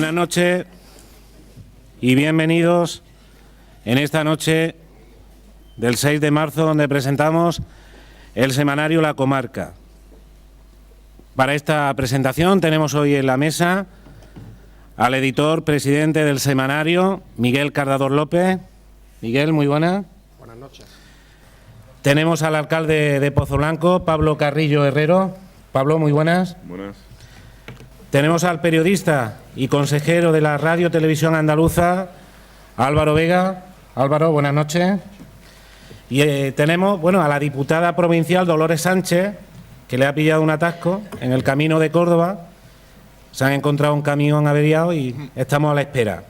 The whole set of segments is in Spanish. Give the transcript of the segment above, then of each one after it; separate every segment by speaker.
Speaker 1: Buenas noches y bienvenidos en esta noche del 6 de marzo, donde presentamos el semanario La Comarca. Para esta presentación tenemos hoy en la mesa al editor presidente del semanario, Miguel Cardador López. Miguel, muy buenas.
Speaker 2: Buenas noches.
Speaker 1: Tenemos al alcalde de Pozoblanco, Pablo Carrillo Herrero. Pablo, muy buenas.
Speaker 3: Buenas.
Speaker 1: Tenemos al periodista y consejero de la Radio Televisión Andaluza, Álvaro Vega. Álvaro, buenas noches. Y tenemos, a la diputada provincial Dolores Sánchez, que le ha pillado un atasco en el camino de Córdoba. Se han encontrado un camión averiado y estamos a la espera.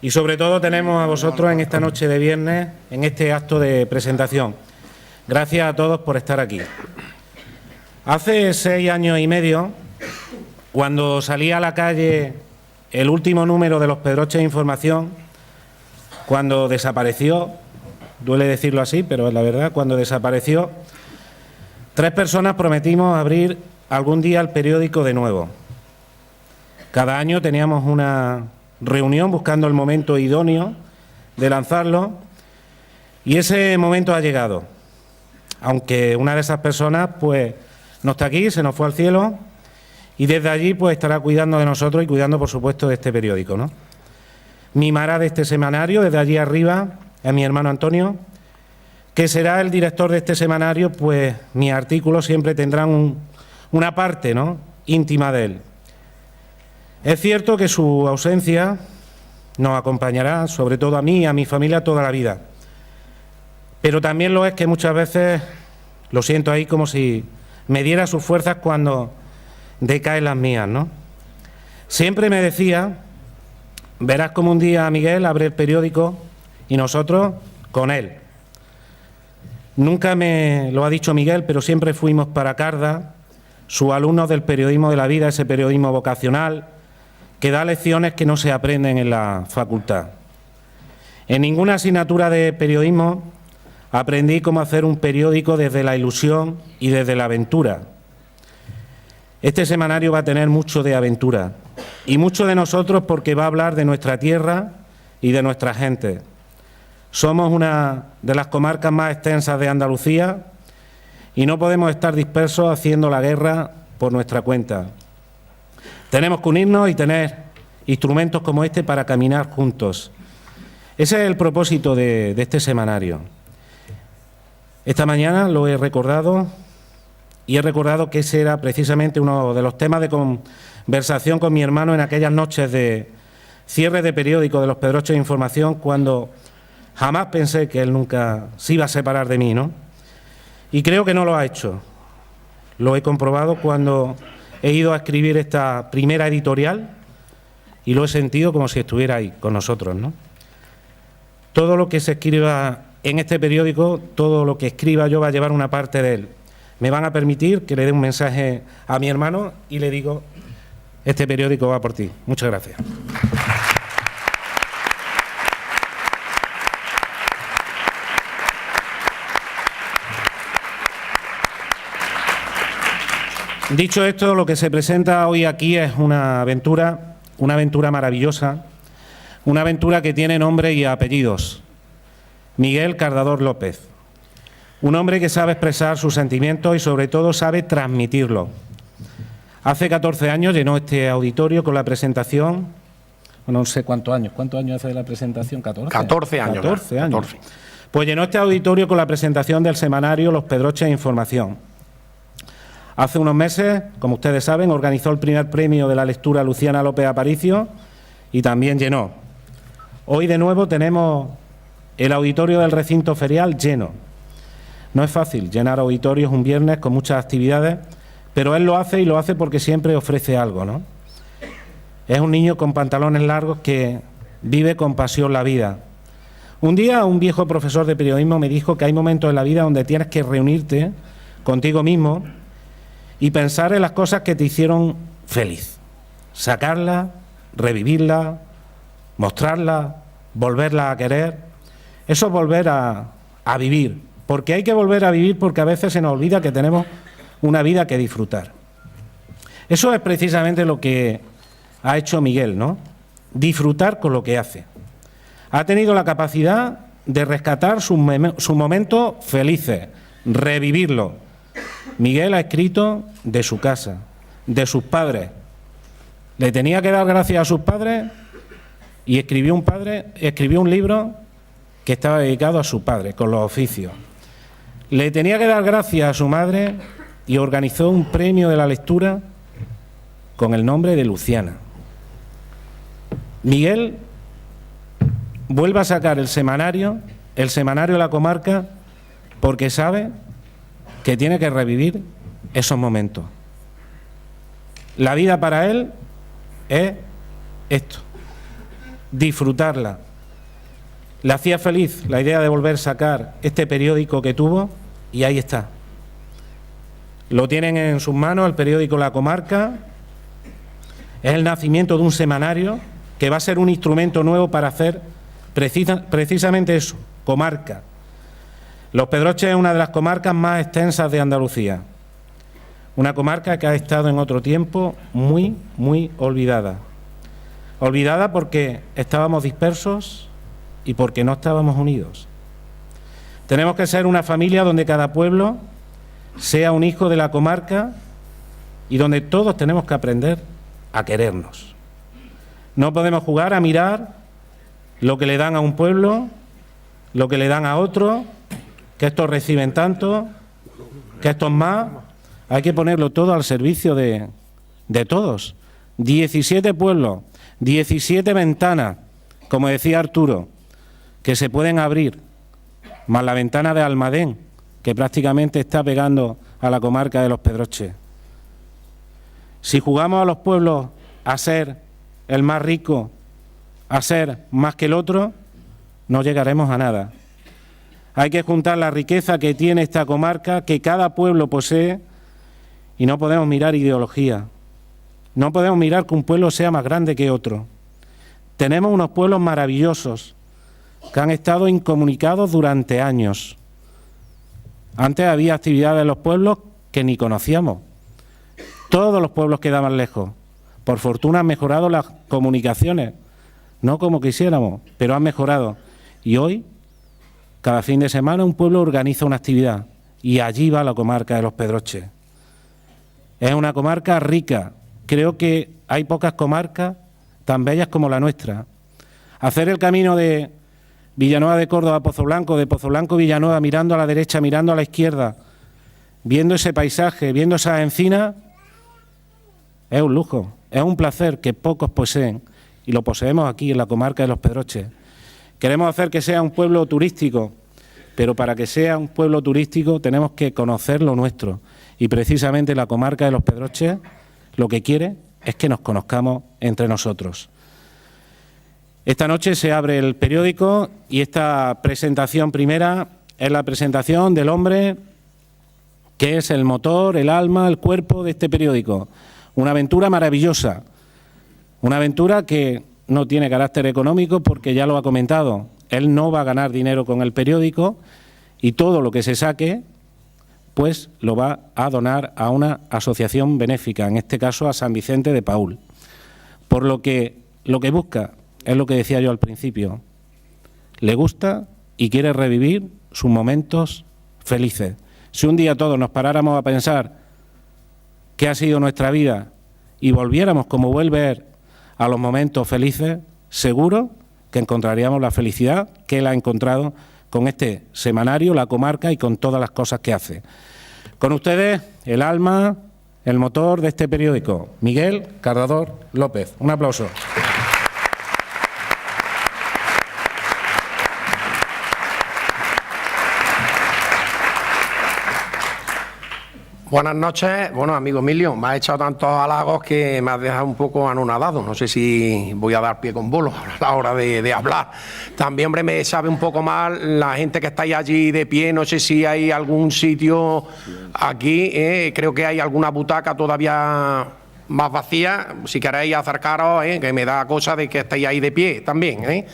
Speaker 1: Y sobre todo tenemos a vosotros en esta noche de viernes, en este acto de presentación. Gracias a todos por estar aquí. Hace 6 años y medio, cuando salía a la calle el último número de Los Pedroches de Información, cuando desapareció, duele decirlo así, pero es la verdad, cuando desapareció, 3 personas prometimos abrir algún día el periódico de nuevo. Cada año teníamos una reunión buscando el momento idóneo de lanzarlo y ese momento ha llegado. Aunque una de esas personas pues no está aquí, se nos fue al cielo y desde allí pues estará cuidando de nosotros y cuidando por supuesto de este periódico, ¿no? Mimará de este semanario desde allí arriba a mi hermano Antonio, que será el director de este semanario, pues mis artículos siempre tendrán una parte, ¿no?, íntima de él. Es cierto que su ausencia nos acompañará, sobre todo a mí y a mi familia, toda la vida. Pero también lo es que muchas veces lo siento ahí como si me diera sus fuerzas cuando decaen las mías, ¿no? Siempre me decía, verás como un día Miguel abre el periódico y nosotros con él. Nunca me lo ha dicho Miguel, pero siempre fuimos para Carda, sus alumnos del periodismo de la vida, ese periodismo vocacional, que da lecciones que no se aprenden en la facultad. En ninguna asignatura de periodismo aprendí cómo hacer un periódico desde la ilusión y desde la aventura. Este semanario va a tener mucho de aventura y mucho de nosotros porque va a hablar de nuestra tierra y de nuestra gente. Somos una de las comarcas más extensas de Andalucía y no podemos estar dispersos haciendo la guerra por nuestra cuenta. Tenemos que unirnos y tener instrumentos como este para caminar juntos. Ese es el propósito de este semanario. Esta mañana lo he recordado y he recordado que ese era precisamente uno de los temas de conversación con mi hermano en aquellas noches de cierre de periódico de Los Pedroches de Información, cuando jamás pensé que él nunca se iba a separar de mí, ¿no? Y creo que no lo ha hecho. Lo he comprobado cuando he ido a escribir esta primera editorial y lo he sentido como si estuviera ahí con nosotros, ¿no? Todo lo que se escriba en este periódico, todo lo que escriba yo va a llevar una parte de él. Me van a permitir que le dé un mensaje a mi hermano y le digo, este periódico va por ti. Muchas gracias. Dicho esto, lo que se presenta hoy aquí es una aventura maravillosa, una aventura que tiene nombre y apellidos. Miguel Cardador López, un hombre que sabe expresar sus sentimientos y sobre todo sabe transmitirlos. Hace 14 años llenó este auditorio con la presentación, no sé cuántos años hace de la presentación, 14.
Speaker 2: 14 años.
Speaker 1: 14 años. 14. Pues llenó este auditorio con la presentación del semanario Los Pedroches de Información. Hace unos meses, como ustedes saben, organizó el primer premio de la lectura Luciana López Aparicio y también llenó. Hoy de nuevo tenemos el auditorio del recinto ferial lleno. No es fácil llenar auditorios un viernes con muchas actividades, pero él lo hace y lo hace porque siempre ofrece algo, ¿no? Es un niño con pantalones largos que vive con pasión la vida. Un día un viejo profesor de periodismo me dijo que hay momentos en la vida donde tienes que reunirte contigo mismo y pensar en las cosas que te hicieron feliz. Sacarlas, revivirlas, mostrarlas, volverlas a querer. Eso es volver a vivir, porque hay que volver a vivir porque a veces se nos olvida que tenemos una vida que disfrutar. Eso es precisamente lo que ha hecho Miguel, ¿no? disfrutar con lo que hace. Ha tenido la capacidad de rescatar sus momentos felices, revivirlos. Miguel ha escrito de su casa, de sus padres. Le tenía que dar gracias a sus padres y escribió un libro que estaba dedicado a su padre, con los oficios. Le tenía que dar gracias a su madre y organizó un premio de la lectura con el nombre de Luciana. Miguel vuelve a sacar el semanario de la comarca, porque sabe que tiene que revivir esos momentos. La vida para él es esto, disfrutarla. Le hacía feliz la idea de volver a sacar este periódico que tuvo y ahí está. Lo tienen en sus manos, el periódico La Comarca. Es el nacimiento de un semanario que va a ser un instrumento nuevo para hacer precisamente eso, comarca. Los Pedroches es una de las comarcas más extensas de Andalucía. Una comarca que ha estado en otro tiempo muy, muy olvidada. Olvidada porque estábamos dispersos y porque no estábamos unidos. Tenemos que ser una familia donde cada pueblo sea un hijo de la comarca y donde todos tenemos que aprender a querernos. No podemos jugar a mirar lo que le dan a un pueblo, lo que le dan a otro, que estos reciben tanto, que estos más. Hay que ponerlo todo al servicio de todos. 17 pueblos, 17 ventanas, como decía Arturo, que se pueden abrir, más la ventana de Almadén, que prácticamente está pegando a la comarca de los Pedroches. Si jugamos a los pueblos a ser el más rico, a ser más que el otro, no llegaremos a nada. Hay que juntar la riqueza que tiene esta comarca, que cada pueblo posee, y no podemos mirar ideología. No podemos mirar que un pueblo sea más grande que otro. Tenemos unos pueblos maravillosos que han estado incomunicados durante años. Antes había actividades en los pueblos que ni conocíamos. Todos los pueblos quedaban lejos. Por fortuna han mejorado las comunicaciones, no como quisiéramos, pero han mejorado. Y hoy, cada fin de semana, un pueblo organiza una actividad y allí va la comarca de los Pedroches. Es una comarca rica. Creo que hay pocas comarcas tan bellas como la nuestra. Hacer el camino de Villanueva de Córdoba a Pozoblanco, de Pozoblanco a Villanueva, mirando a la derecha, mirando a la izquierda, viendo ese paisaje, viendo esas encinas, es un lujo, es un placer que pocos poseen y lo poseemos aquí en la comarca de los Pedroches. Queremos hacer que sea un pueblo turístico, pero para que sea un pueblo turístico tenemos que conocer lo nuestro y precisamente la comarca de los Pedroches lo que quiere es que nos conozcamos entre nosotros. Esta noche se abre el periódico y esta presentación primera es la presentación del hombre que es el motor, el alma, el cuerpo de este periódico. Una aventura maravillosa, una aventura que no tiene carácter económico porque ya lo ha comentado. Él no va a ganar dinero con el periódico y todo lo que se saque pues lo va a donar a una asociación benéfica, en este caso a San Vicente de Paúl. Por lo que busca es lo que decía yo al principio. Le gusta y quiere revivir sus momentos felices. Si un día todos nos paráramos a pensar qué ha sido nuestra vida y volviéramos como vuelve él a los momentos felices, seguro que encontraríamos la felicidad que él ha encontrado con este semanario, La Comarca, y con todas las cosas que hace. Con ustedes, el alma, el motor de este periódico, Miguel Cardador López. Un aplauso.
Speaker 2: Buenas noches. Bueno, amigo Emilio, me has echado tantos halagos que me has dejado un poco anonadado. No sé si voy a dar pie con bolo a la hora de hablar. También, hombre, me sabe un poco mal la gente que estáis allí de pie. No sé si hay algún sitio aquí. Creo que hay alguna butaca todavía más vacía. Si queréis acercaros, que me da cosa de que estéis ahí de pie también.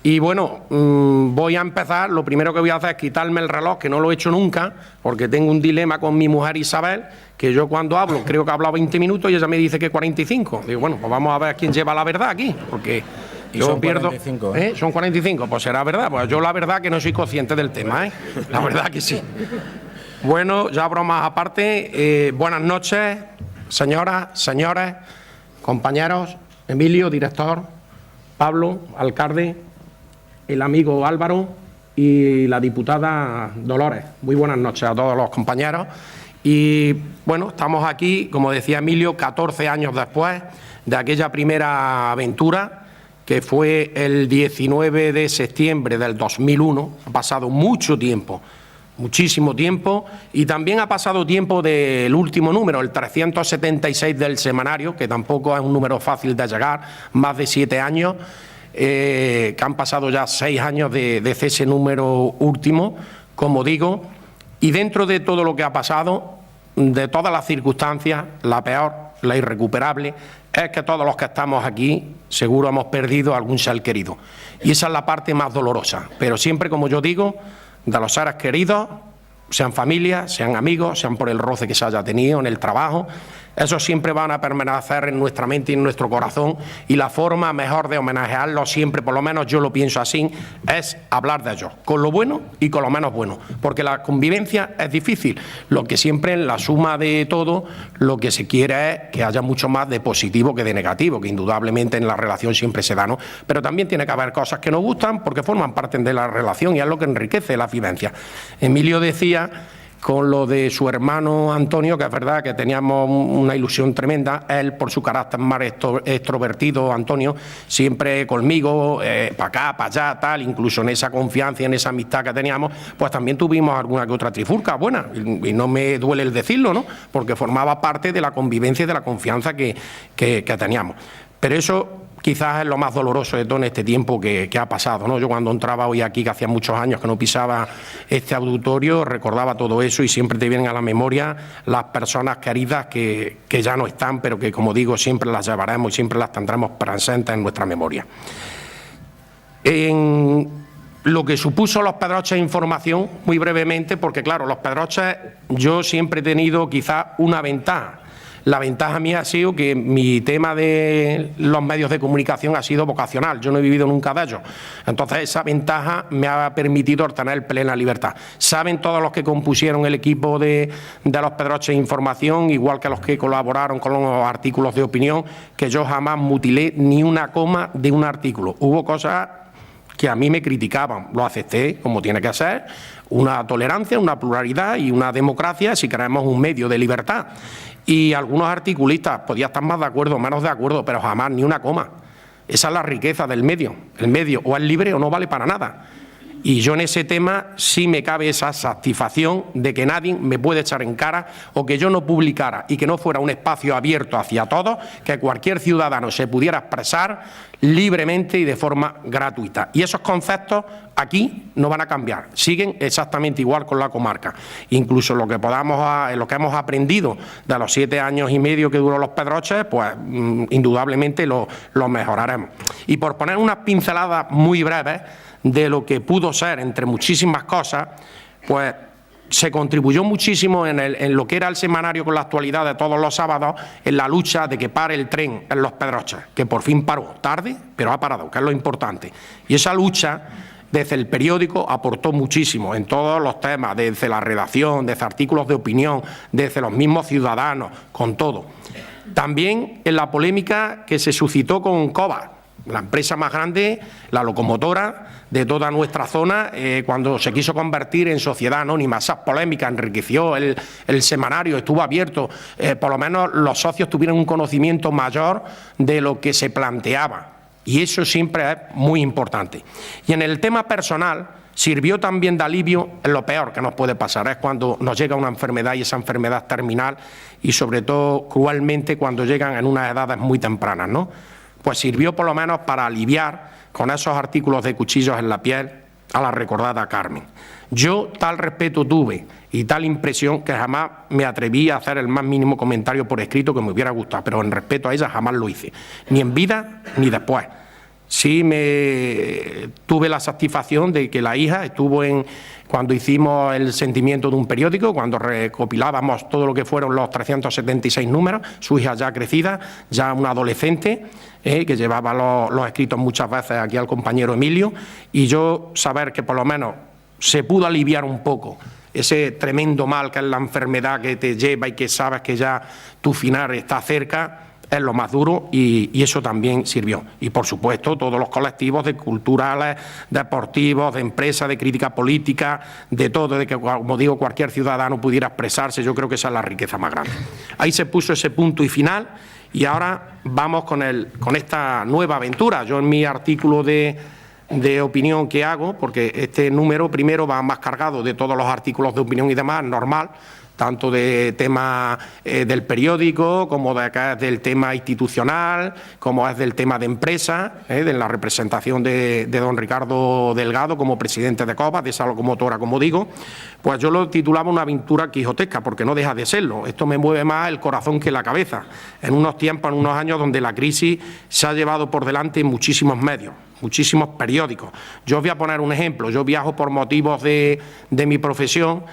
Speaker 2: Y bueno, voy a empezar, lo primero que voy a hacer es quitarme el reloj, que no lo he hecho nunca, porque tengo un dilema con mi mujer Isabel, que yo cuando hablo, creo que he hablado 20 minutos y ella me dice que 45. Digo, bueno, pues vamos a ver quién lleva la verdad aquí, porque yo
Speaker 1: son
Speaker 2: pierdo...
Speaker 1: 45,
Speaker 2: Son 45, pues será verdad, pues yo la verdad que no soy consciente del tema, la verdad que sí. Bueno, ya bromas aparte, buenas noches, señoras, señores, compañeros, Emilio, director, Pablo, alcalde, el amigo Álvaro y la diputada Dolores. Muy buenas noches a todos los compañeros. Y bueno, estamos aquí, como decía Emilio, 14 años después de aquella primera aventura, que fue el 19 de septiembre del 2001. Ha pasado mucho tiempo, muchísimo tiempo, y también ha pasado tiempo del último número, el 376 del semanario, que tampoco es un número fácil de llegar, más de 7 años. Que han pasado ya 6 años de ese número último, como digo, y dentro de todo lo que ha pasado, de todas las circunstancias, la peor, la irrecuperable, es que todos los que estamos aquí seguro hemos perdido algún ser querido. Y esa es la parte más dolorosa, pero siempre, como yo digo, de los seres queridos, sean familias, sean amigos, sean por el roce que se haya tenido en el trabajo, esos siempre van a permanecer en nuestra mente y en nuestro corazón, y la forma mejor de homenajearlos siempre, por lo menos yo lo pienso así, es hablar de ellos, con lo bueno y con lo menos bueno, porque la convivencia es difícil. Lo que siempre en la suma de todo, lo que se quiere es que haya mucho más de positivo que de negativo, que indudablemente en la relación siempre se da, ¿no? Pero también tiene que haber cosas que nos gustan porque forman parte de la relación y es lo que enriquece la vivencia. Emilio decía, con lo de su hermano Antonio, que es verdad que teníamos una ilusión tremenda, él por su carácter más extrovertido, Antonio, siempre conmigo, para acá, para allá, tal, incluso en esa confianza y en esa amistad que teníamos, pues también tuvimos alguna que otra trifulca buena, y no me duele el decirlo, ¿no? Porque formaba parte de la convivencia y de la confianza que teníamos. Pero eso quizás es lo más doloroso de todo en este tiempo que ha pasado, ¿no? Yo cuando entraba hoy aquí, que hacía muchos años que no pisaba este auditorio, recordaba todo eso y siempre te vienen a la memoria las personas queridas que ya no están, pero que, como digo, siempre las llevaremos y siempre las tendremos presentes en nuestra memoria. En lo que supuso los Pedroches Información, muy brevemente, porque claro, los Pedroches, yo siempre he tenido quizás una ventaja. La ventaja mía ha sido que mi tema de los medios de comunicación ha sido vocacional, yo no he vivido nunca de ellos. Entonces esa ventaja me ha permitido obtener plena libertad. Saben todos los que compusieron el equipo de los Pedroches Información, igual que los que colaboraron con los artículos de opinión, que yo jamás mutilé ni una coma de un artículo. Hubo cosas que a mí me criticaban, lo acepté como tiene que ser, una tolerancia, una pluralidad y una democracia si queremos un medio de libertad. Y algunos articulistas podían estar más de acuerdo o menos de acuerdo, pero jamás ni una coma. Esa es la riqueza del medio. El medio o es libre o no vale para nada. Y yo en ese tema sí me cabe esa satisfacción de que nadie me puede echar en cara o que yo no publicara y que no fuera un espacio abierto hacia todos, que cualquier ciudadano se pudiera expresar libremente y de forma gratuita. Y esos conceptos aquí no van a cambiar, siguen exactamente igual con la comarca. Incluso lo que hemos aprendido de los 7 años y medio que duró los Pedroches, pues indudablemente lo mejoraremos. Y por poner unas pinceladas muy breves de lo que pudo ser, entre muchísimas cosas, pues se contribuyó muchísimo en lo que era el semanario con la actualidad de todos los sábados, en la lucha de que pare el tren en los Pedroches, que por fin paró, tarde, pero ha parado, que es lo importante. Y esa lucha, desde el periódico, aportó muchísimo en todos los temas, desde la redacción, desde artículos de opinión, desde los mismos ciudadanos, con todo. También en la polémica que se suscitó con Cova, la empresa más grande, la locomotora de toda nuestra zona, cuando se quiso convertir en sociedad anónima. Esas polémicas enriqueció el semanario, estuvo abierto, por lo menos los socios tuvieron un conocimiento mayor de lo que se planteaba, y eso siempre es muy importante. Y en el tema personal sirvió también de alivio en lo peor que nos puede pasar, es cuando nos llega una enfermedad y esa enfermedad terminal, y sobre todo cruelmente cuando llegan en unas edades muy tempranas, ¿no? Pues sirvió por lo menos para aliviar con esos artículos de cuchillos en la piel a la recordada Carmen. Yo tal respeto tuve y tal impresión que jamás me atreví a hacer el más mínimo comentario por escrito que me hubiera gustado, pero en respeto a ella jamás lo hice, ni en vida ni después. sí tuve la satisfacción de que la hija estuvo cuando hicimos el sentimiento de un periódico, cuando recopilábamos todo lo que fueron los 376 números, su hija ya crecida, ya una adolescente, que llevaba los escritos muchas veces aquí al compañero Emilio, y yo saber que por lo menos se pudo aliviar un poco ese tremendo mal que es la enfermedad que te lleva y que sabes que ya tu final está cerca, es lo más duro, y eso también sirvió. Y por supuesto todos los colectivos de culturales, deportivos, de empresas, de crítica política, de todo, de que, como digo, cualquier ciudadano pudiera expresarse. Yo creo que esa es la riqueza más grande. Ahí se puso ese punto y final, y ahora vamos con esta nueva aventura. Yo en mi artículo de opinión que hago, porque este número primero va más cargado de todos los artículos de opinión y demás, normal, tanto de tema del periódico, como del tema institucional, como es del tema de empresa, de la representación de don Ricardo Delgado como presidente de COPA, de esa locomotora, como digo. Pues yo lo titulaba una aventura quijotesca, porque no deja de serlo. Esto me mueve más el corazón que la cabeza, en unos tiempos, en unos años donde la crisis se ha llevado por delante muchísimos medios, muchísimos periódicos. Yo os voy a poner un ejemplo. Yo viajo por motivos de mi profesión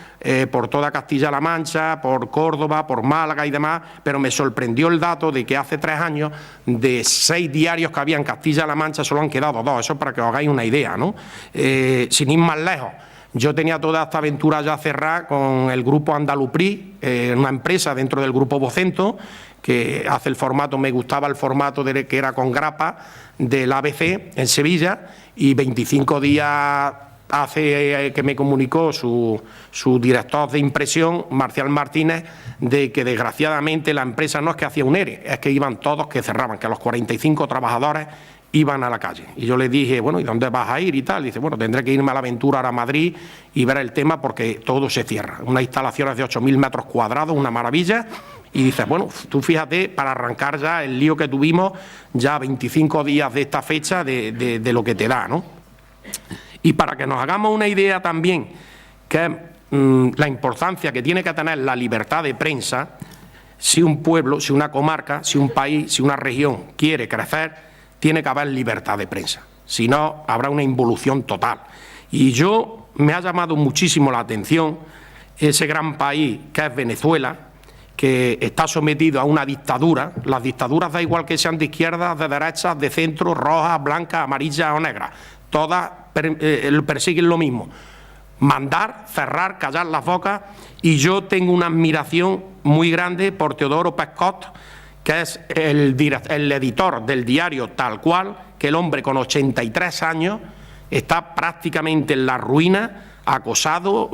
Speaker 2: por toda Castilla-La Mancha, por Córdoba, por Málaga y demás, pero me sorprendió el dato de que hace 3 años, de 6 diarios que había en Castilla-La Mancha, solo han quedado 2. Eso para que os hagáis una idea, ¿no? Sin ir más lejos, yo tenía toda esta aventura ya cerrada con el grupo Andalupri, una empresa dentro del grupo Vocento, que hace el formato, me gustaba el formato que era con grapa, del ABC en Sevilla, y 25 días hace que me comunicó su director de impresión, Marcial Martínez, de que desgraciadamente la empresa no es que hacía un ERE, es que iban todos, que cerraban, que los 45 trabajadores iban a la calle. Y yo le dije, bueno, ¿y dónde vas a ir y tal? Y dice, bueno, tendré que irme a la aventura ahora a Madrid y ver el tema porque todo se cierra. Unas instalaciones de 8.000 metros cuadrados, una maravilla. Y dices, bueno, tú fíjate, para arrancar ya el lío que tuvimos ya 25 días de esta fecha de lo que te da, ¿no? Y para que nos hagamos una idea también, que es la importancia que tiene que tener la libertad de prensa, si un pueblo, si una comarca, si un país, si una región quiere crecer, tiene que haber libertad de prensa. Si no, habrá una involución total. Y me ha llamado muchísimo la atención ese gran país que es Venezuela, que está sometido a una dictadura. Las dictaduras da igual que sean de izquierdas, de derechas, de centro, rojas, blancas, amarillas o negras. Todas persiguen lo mismo. Mandar, cerrar, callar las bocas. Y yo tengo una admiración muy grande por Teodoro Pescot, que es el editor del diario Tal Cual, que el hombre con 83 años está prácticamente en la ruina, acosado,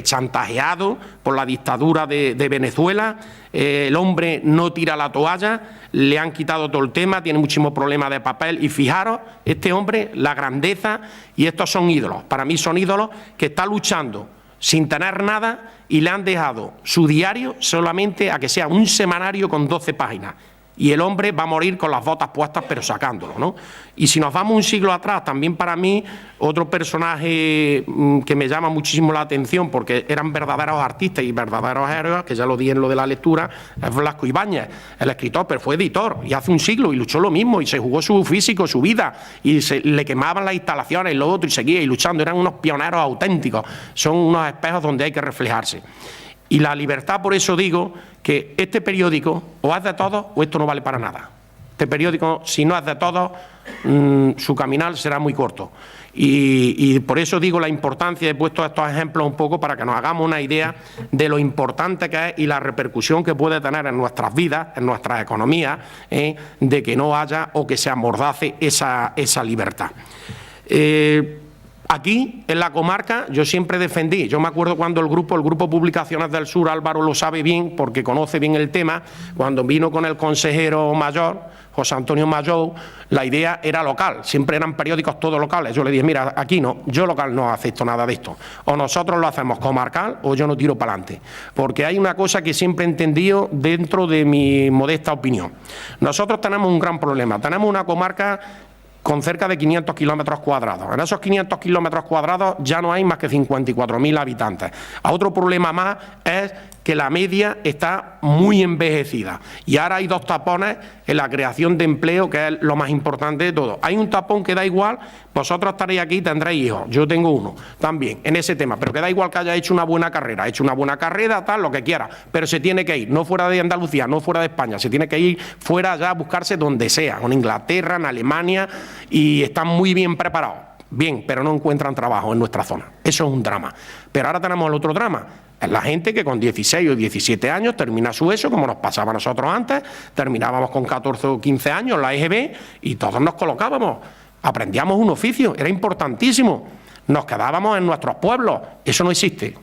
Speaker 2: chantajeado por la dictadura de Venezuela. El hombre no tira la toalla, le han quitado todo el tema, tiene muchísimos problemas de papel. Y fijaros, este hombre, la grandeza, y estos son ídolos, para mí son ídolos, que está luchando sin tener nada y le han dejado su diario solamente a que sea un semanario con 12 páginas. Y el hombre va a morir con las botas puestas, pero sacándolo, ¿no? Y si nos vamos un siglo atrás, también para mí, otro personaje que me llama muchísimo la atención, porque eran verdaderos artistas y verdaderos héroes, que ya lo di en lo de la lectura, es Blasco Ibáñez, el escritor, pero fue editor, y hace un siglo, y luchó lo mismo, y se jugó su físico, su vida, y le quemaban las instalaciones y lo otro, y seguía y luchando. Eran unos pioneros auténticos, son unos espejos donde hay que reflejarse. Y la libertad, por eso digo que este periódico o es de todos o esto no vale para nada. Este periódico, si no es de todos, su caminar será muy corto. Y por eso digo la importancia, he puesto estos ejemplos un poco para que nos hagamos una idea de lo importante que es y la repercusión que puede tener en nuestras vidas, en nuestras economías, de que no haya o que se amordace esa libertad. Aquí, en la comarca, yo siempre defendí, yo me acuerdo cuando el grupo Publicaciones del Sur, Álvaro lo sabe bien porque conoce bien el tema, cuando vino con el consejero mayor, José Antonio Mayor, la idea era local, siempre eran periódicos todos locales. Yo le dije, mira, aquí no, yo local no acepto nada de esto, o nosotros lo hacemos comarcal o yo no tiro para adelante, porque hay una cosa que siempre he entendido dentro de mi modesta opinión. Nosotros tenemos un gran problema, tenemos una comarca con cerca de 500 kilómetros cuadrados. En esos 500 kilómetros cuadrados ya no hay más que 54.000 habitantes. Otro problema más es que la media está muy envejecida. Y ahora hay dos tapones en la creación de empleo, que es lo más importante de todo. Hay un tapón que da igual, vosotros estaréis aquí y tendréis hijos, yo tengo uno también en ese tema, pero que da igual que haya hecho una buena carrera, tal, lo que quiera, pero se tiene que ir, no fuera de Andalucía, no fuera de España, se tiene que ir fuera ya a buscarse donde sea, en Inglaterra, en Alemania, y están muy bien preparados. Bien, pero no encuentran trabajo en nuestra zona. Eso es un drama. Pero ahora tenemos el otro drama. Es la gente que con 16 o 17 años termina su ESO, como nos pasaba a nosotros antes, terminábamos con 14 o 15 años la EGB y todos nos colocábamos, aprendíamos un oficio, era importantísimo, nos quedábamos en nuestros pueblos, eso no existe,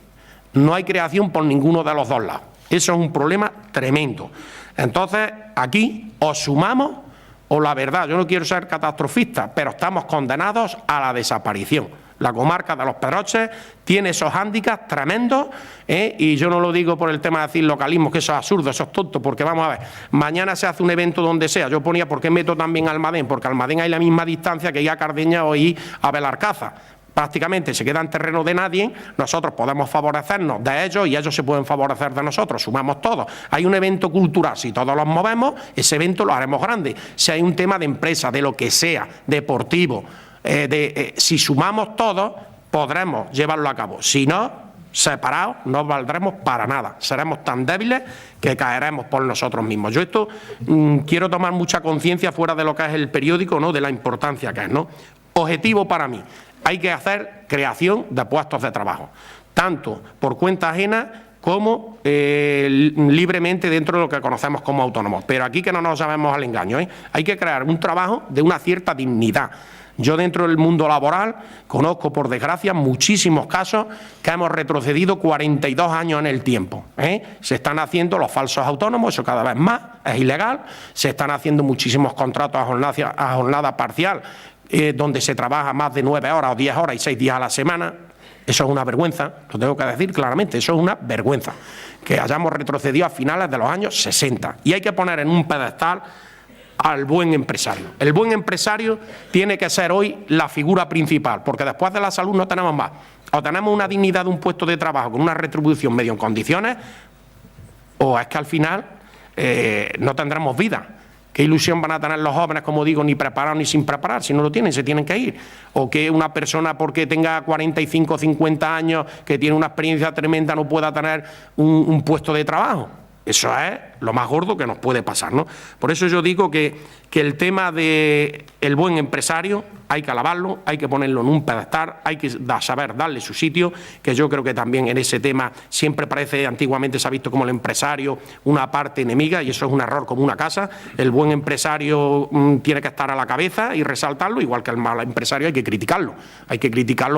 Speaker 2: no hay creación por ninguno de los dos lados, eso es un problema tremendo. Entonces, aquí o sumamos o la verdad, yo no quiero ser catastrofista, pero estamos condenados a la desaparición. La comarca de Los Pedroches tiene esos hándicaps tremendos, y yo no lo digo por el tema de decir localismo, que eso es absurdo, eso es tonto, porque vamos a ver, mañana se hace un evento donde sea, yo ponía, ¿por qué meto también a Almadén? Porque a Almadén hay la misma distancia que ir a Cardeña o ir a Belarcaza. Prácticamente se queda en terreno de nadie, nosotros podemos favorecernos de ellos y ellos se pueden favorecer de nosotros, sumamos todos. Hay un evento cultural, si todos los movemos, ese evento lo haremos grande. Si hay un tema de empresa, de lo que sea, deportivo, si sumamos todos, podremos llevarlo a cabo. Si no, separados, no valdremos para nada. Seremos tan débiles que caeremos por nosotros mismos. Yo esto quiero tomar mucha conciencia fuera de lo que es el periódico, ¿no?, de la importancia que es, ¿no? Objetivo para mí. Hay que hacer creación de puestos de trabajo, tanto por cuenta ajena como libremente dentro de lo que conocemos como autónomos. Pero aquí que no nos llamemos al engaño, hay que crear un trabajo de una cierta dignidad. Yo dentro del mundo laboral conozco, por desgracia, muchísimos casos que hemos retrocedido 42 años en el tiempo. Se están haciendo los falsos autónomos, eso cada vez más, es ilegal. Se están haciendo muchísimos contratos a jornada parcial, donde se trabaja más de 9 horas o 10 horas y 6 días a la semana. Eso es una vergüenza, lo tengo que decir claramente, eso es una vergüenza, que hayamos retrocedido a finales de los años 60. Y hay que poner en un pedestal al buen empresario. El buen empresario tiene que ser hoy la figura principal, porque después de la salud no tenemos más. O tenemos una dignidad de un puesto de trabajo con una retribución medio en condiciones, o es que al final no tendremos vida. ¿Qué ilusión van a tener los jóvenes, como digo, ni preparados ni sin preparar? Si no lo tienen, se tienen que ir. O que una persona, porque tenga 45 o 50 años, que tiene una experiencia tremenda, no pueda tener un puesto de trabajo. Eso es lo más gordo que nos puede pasar, ¿no? Por eso yo digo que el tema del buen empresario hay que alabarlo, hay que ponerlo en un pedestal, hay que saber darle su sitio, que yo creo que también en ese tema siempre parece, antiguamente se ha visto como el empresario una parte enemiga, y eso es un error como una casa. El buen empresario tiene que estar a la cabeza y resaltarlo, igual que el mal empresario hay que criticarlo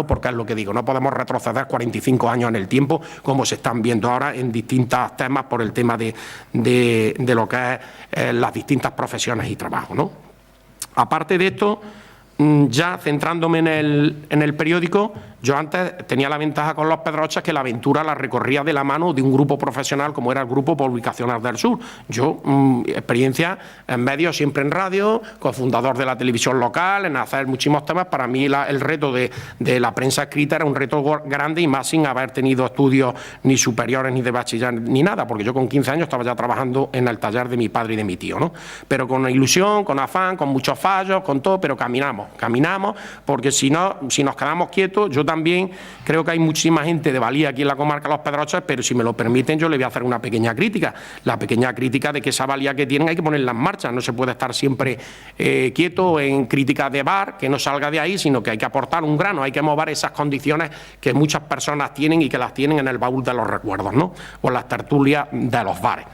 Speaker 2: porque es lo que digo, no podemos retroceder 45 años en el tiempo como se están viendo ahora en distintos temas por el tema de lo que es las distintas profesiones y trabajos, ¿no? Aparte de esto, ya centrándome en el periódico, yo antes tenía la ventaja con Los Pedroches que la aventura la recorría de la mano de un grupo profesional como era el Grupo Publicaciones del Sur. Yo, experiencia en medios, siempre en radio, cofundador de la televisión local, en hacer muchísimos temas. Para mí el reto de la prensa escrita era un reto grande, y más sin haber tenido estudios ni superiores, ni de bachiller, ni nada, porque yo con 15 años estaba ya trabajando en el taller de mi padre y de mi tío, ¿no? Pero con ilusión, con afán, con muchos fallos, con todo, pero caminamos, porque si no, si nos quedamos quietos, yo también creo que hay muchísima gente de valía aquí en la comarca de Los Pedroches, pero si me lo permiten yo le voy a hacer una pequeña crítica. La pequeña crítica de que esa valía que tienen hay que ponerla en marcha, no se puede estar siempre quieto en críticas de bar, que no salga de ahí, sino que hay que aportar un grano, hay que mover esas condiciones que muchas personas tienen y que las tienen en el baúl de los recuerdos, ¿no? O en las tertulias de los bares.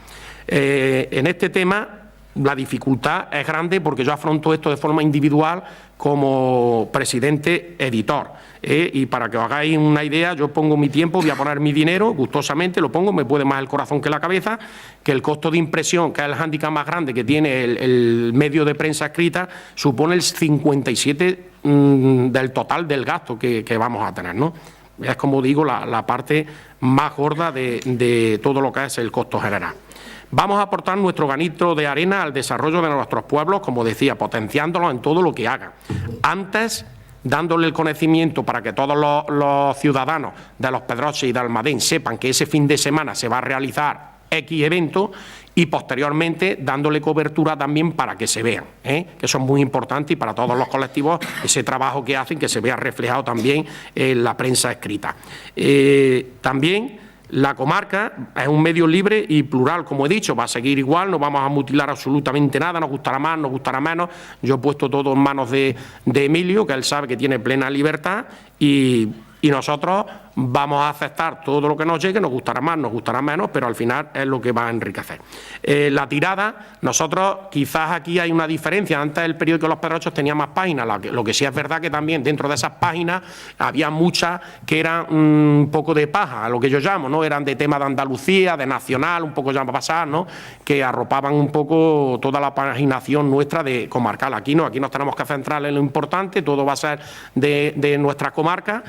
Speaker 2: En este tema la dificultad es grande porque yo afronto esto de forma individual como presidente editor. Y para que os hagáis una idea, yo pongo mi tiempo, voy a poner mi dinero, gustosamente lo pongo, me puede más el corazón que la cabeza, que el costo de impresión, que es el hándicap más grande que tiene el medio de prensa escrita, supone el 57 del total del gasto que vamos a tener, ¿no? Es, como digo, la parte más gorda de todo lo que es el costo general. Vamos a aportar nuestro granito de arena al desarrollo de nuestros pueblos, como decía, potenciándolos en todo lo que hagan. Antes dándole el conocimiento para que todos los ciudadanos de Los Pedroches y de Almadén sepan que ese fin de semana se va a realizar X evento, y posteriormente dándole cobertura también para que se vean, que eso es muy importante, y para todos los colectivos ese trabajo que hacen que se vea reflejado también en la prensa escrita. También la comarca es un medio libre y plural, como he dicho, va a seguir igual, no vamos a mutilar absolutamente nada, nos gustará más, nos gustará menos. Yo he puesto todo en manos de Emilio, que él sabe que tiene plena libertad, y nosotros vamos a aceptar todo lo que nos llegue, nos gustará más, nos gustará menos, pero al final es lo que va a enriquecer. La tirada, nosotros quizás aquí hay una diferencia. Antes el periódico Los Pedroches tenía más páginas, lo que sí es verdad que también dentro de esas páginas había muchas que eran un poco de paja, a lo que yo llamo, ¿no? Eran de tema de Andalucía, de nacional, un poco ya para pasar, ¿no? Que arropaban un poco toda la paginación nuestra de comarcal. Aquí no, aquí nos tenemos que centrar en lo importante, todo va a ser de nuestra comarca,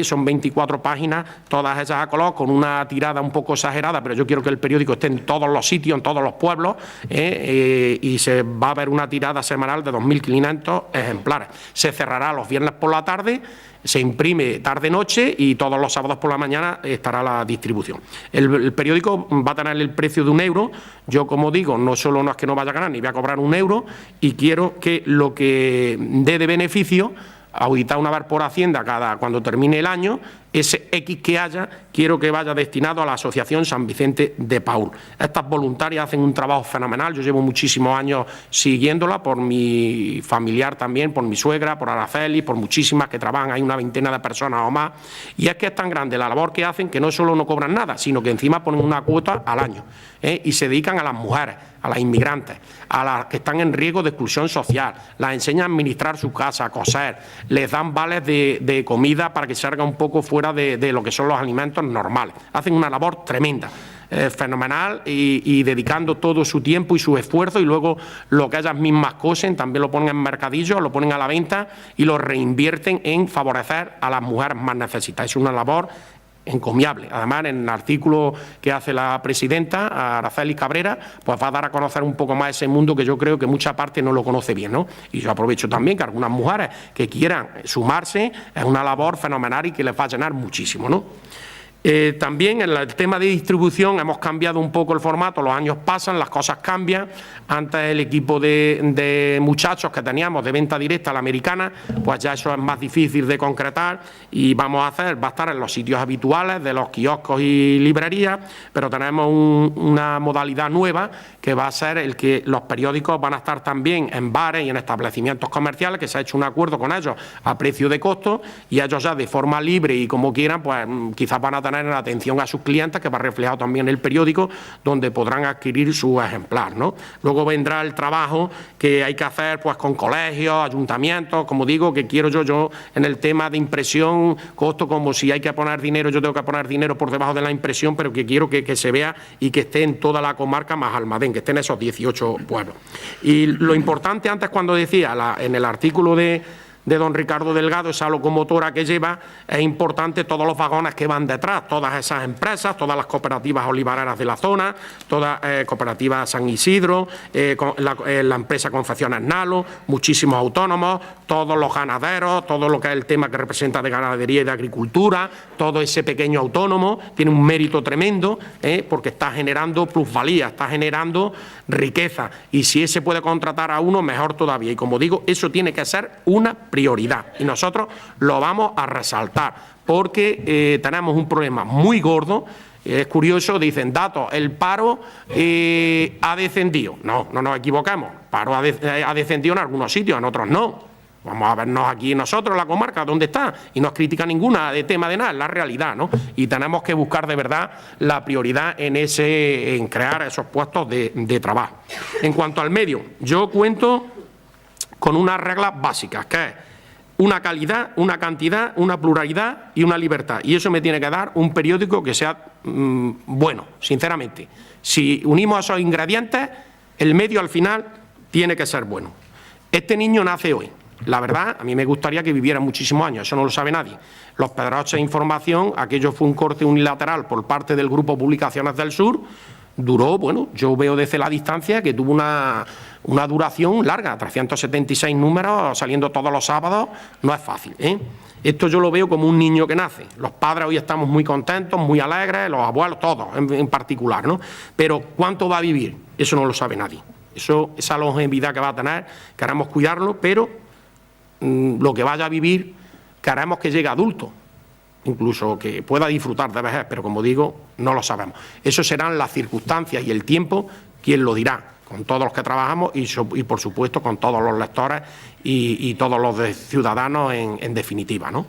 Speaker 2: son 24 páginas, todas esas a color, con una tirada un poco exagerada, pero yo quiero que el periódico esté en todos los sitios, en todos los pueblos, y se va a ver una tirada semanal de 2.500 ejemplares. Se cerrará los viernes por la tarde, se imprime tarde-noche y todos los sábados por la mañana estará la distribución. El periódico va a tener el precio de €1. Yo, como digo, no solo no es que no vaya a ganar, ni voy a cobrar €1, y quiero que lo que dé de beneficio, auditado una vez por Hacienda cuando termine el año, ese X que haya, quiero que vaya destinado a la Asociación San Vicente de Paúl. Estas voluntarias hacen un trabajo fenomenal, yo llevo muchísimos años siguiéndola, por mi familiar también, por mi suegra, por Araceli, por muchísimas que trabajan, hay una veintena de personas o más, y es que es tan grande la labor que hacen que no solo no cobran nada, sino que encima ponen una cuota al año, y se dedican a las mujeres, a las inmigrantes, a las que están en riesgo de exclusión social, las enseñan a administrar su casa, a coser, les dan vales de comida para que salga un poco fuera de lo que son los alimentos normales. Hacen una labor tremenda, fenomenal, y dedicando todo su tiempo y su esfuerzo, y luego lo que ellas mismas cosen también lo ponen en mercadillos, lo ponen a la venta y lo reinvierten en favorecer a las mujeres más necesitadas. Es una labor encomiable. Además, en el artículo que hace la presidenta, Araceli Cabrera, pues va a dar a conocer un poco más ese mundo que yo creo que mucha parte no lo conoce bien, ¿no? Y yo aprovecho también que algunas mujeres que quieran sumarse, es una labor fenomenal y que les va a llenar muchísimo, ¿no? También en el tema de distribución hemos cambiado un poco el formato, los años pasan, las cosas cambian. Antes el equipo de muchachos que teníamos de venta directa a la americana, pues ya eso es más difícil de concretar, y va a estar en los sitios habituales de los kioscos y librerías, pero tenemos una modalidad nueva que va a ser el que los periódicos van a estar también en bares y en establecimientos comerciales, que se ha hecho un acuerdo con ellos a precio de costo, y ellos ya de forma libre y como quieran, pues quizás van a tener en atención a sus clientes, que va reflejado también en el periódico, donde podrán adquirir su ejemplar, ¿no? Luego vendrá el trabajo que hay que hacer pues con colegios, ayuntamientos, como digo, que quiero yo en el tema de impresión, costo, como si hay que poner dinero, yo tengo que poner dinero por debajo de la impresión, pero que quiero que se vea y que esté en toda la comarca más Almadén, que esté en esos 18 pueblos. Y lo importante antes, cuando decía en el artículo de don Ricardo Delgado, esa locomotora que lleva, es importante todos los vagones que van detrás, todas esas empresas, todas las cooperativas olivareras de la zona, todas cooperativas San Isidro, la empresa Confecciones Nalo, muchísimos autónomos, todos los ganaderos, todo lo que es el tema que representa de ganadería y de agricultura, todo ese pequeño autónomo tiene un mérito tremendo, porque está generando plusvalía, está generando riqueza, y si ese puede contratar a uno, mejor todavía. Y como digo, eso tiene que ser una prioridad, y nosotros lo vamos a resaltar, porque tenemos un problema muy gordo. Es curioso, dicen datos, el paro ha descendido. No nos equivocamos, el paro ha descendido en algunos sitios, en otros no. Vamos a vernos aquí nosotros, la comarca, ¿dónde está? Y no es crítica ninguna de tema de nada, es la realidad, ¿no? Y tenemos que buscar de verdad la prioridad en crear esos puestos de trabajo. En cuanto al medio, yo cuento con unas reglas básicas, que es una calidad, una cantidad, una pluralidad y una libertad. Y eso me tiene que dar un periódico que sea bueno, sinceramente. Si unimos esos ingredientes, el medio al final tiene que ser bueno. Este niño nace hoy. La verdad, a mí me gustaría que viviera muchísimos años, eso no lo sabe nadie. Los Pedroches Información, aquello fue un corte unilateral por parte del Grupo Publicaciones del Sur, duró, bueno, yo veo desde la distancia que tuvo una duración larga, 376 números saliendo todos los sábados, no es fácil, ¿eh? Esto yo lo veo como un niño que nace. Los padres hoy estamos muy contentos, muy alegres, los abuelos, todos en particular, ¿no? Pero ¿cuánto va a vivir? Eso no lo sabe nadie. Esa longevidad que va a tener, queremos cuidarlo, pero lo que vaya a vivir, queremos que llegue adulto, incluso que pueda disfrutar de vejez, pero como digo, no lo sabemos. Eso serán las circunstancias y el tiempo quien lo dirá, con todos los que trabajamos y por supuesto con todos los lectores y todos los ciudadanos en definitiva, ¿no?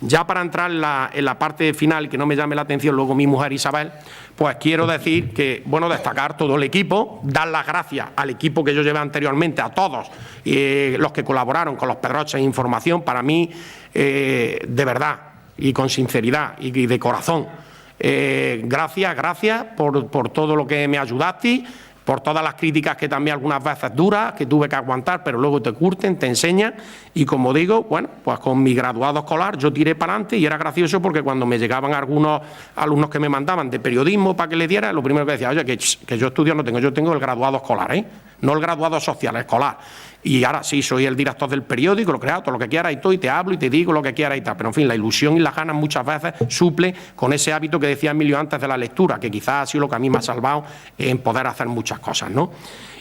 Speaker 2: Ya para entrar en la parte final, que no me llame la atención luego mi mujer Isabel, pues quiero decir que, bueno, destacar todo el equipo, dar las gracias al equipo que yo llevé anteriormente, a todos los que colaboraron con los Pedroches en información, para mí, de verdad y con sinceridad y de corazón, gracias por todo lo que me ayudaste, por todas las críticas que también algunas veces duras, que tuve que aguantar, pero luego te curten, te enseñan, y como digo, bueno, pues con mi graduado escolar yo tiré para adelante y era gracioso porque cuando me llegaban algunos alumnos que me mandaban de periodismo para que le diera, lo primero que decía, oye, que yo estudio no tengo, yo tengo el graduado escolar, no el graduado social, el escolar. Y ahora sí, soy el director del periódico, lo creo, todo lo que quieras y todo, y te hablo y te digo lo que quieras y tal. Pero en fin, la ilusión y las ganas muchas veces suple con ese hábito que decía Emilio antes de la lectura, que quizás ha sido lo que a mí me ha salvado en poder hacer muchas cosas, ¿no?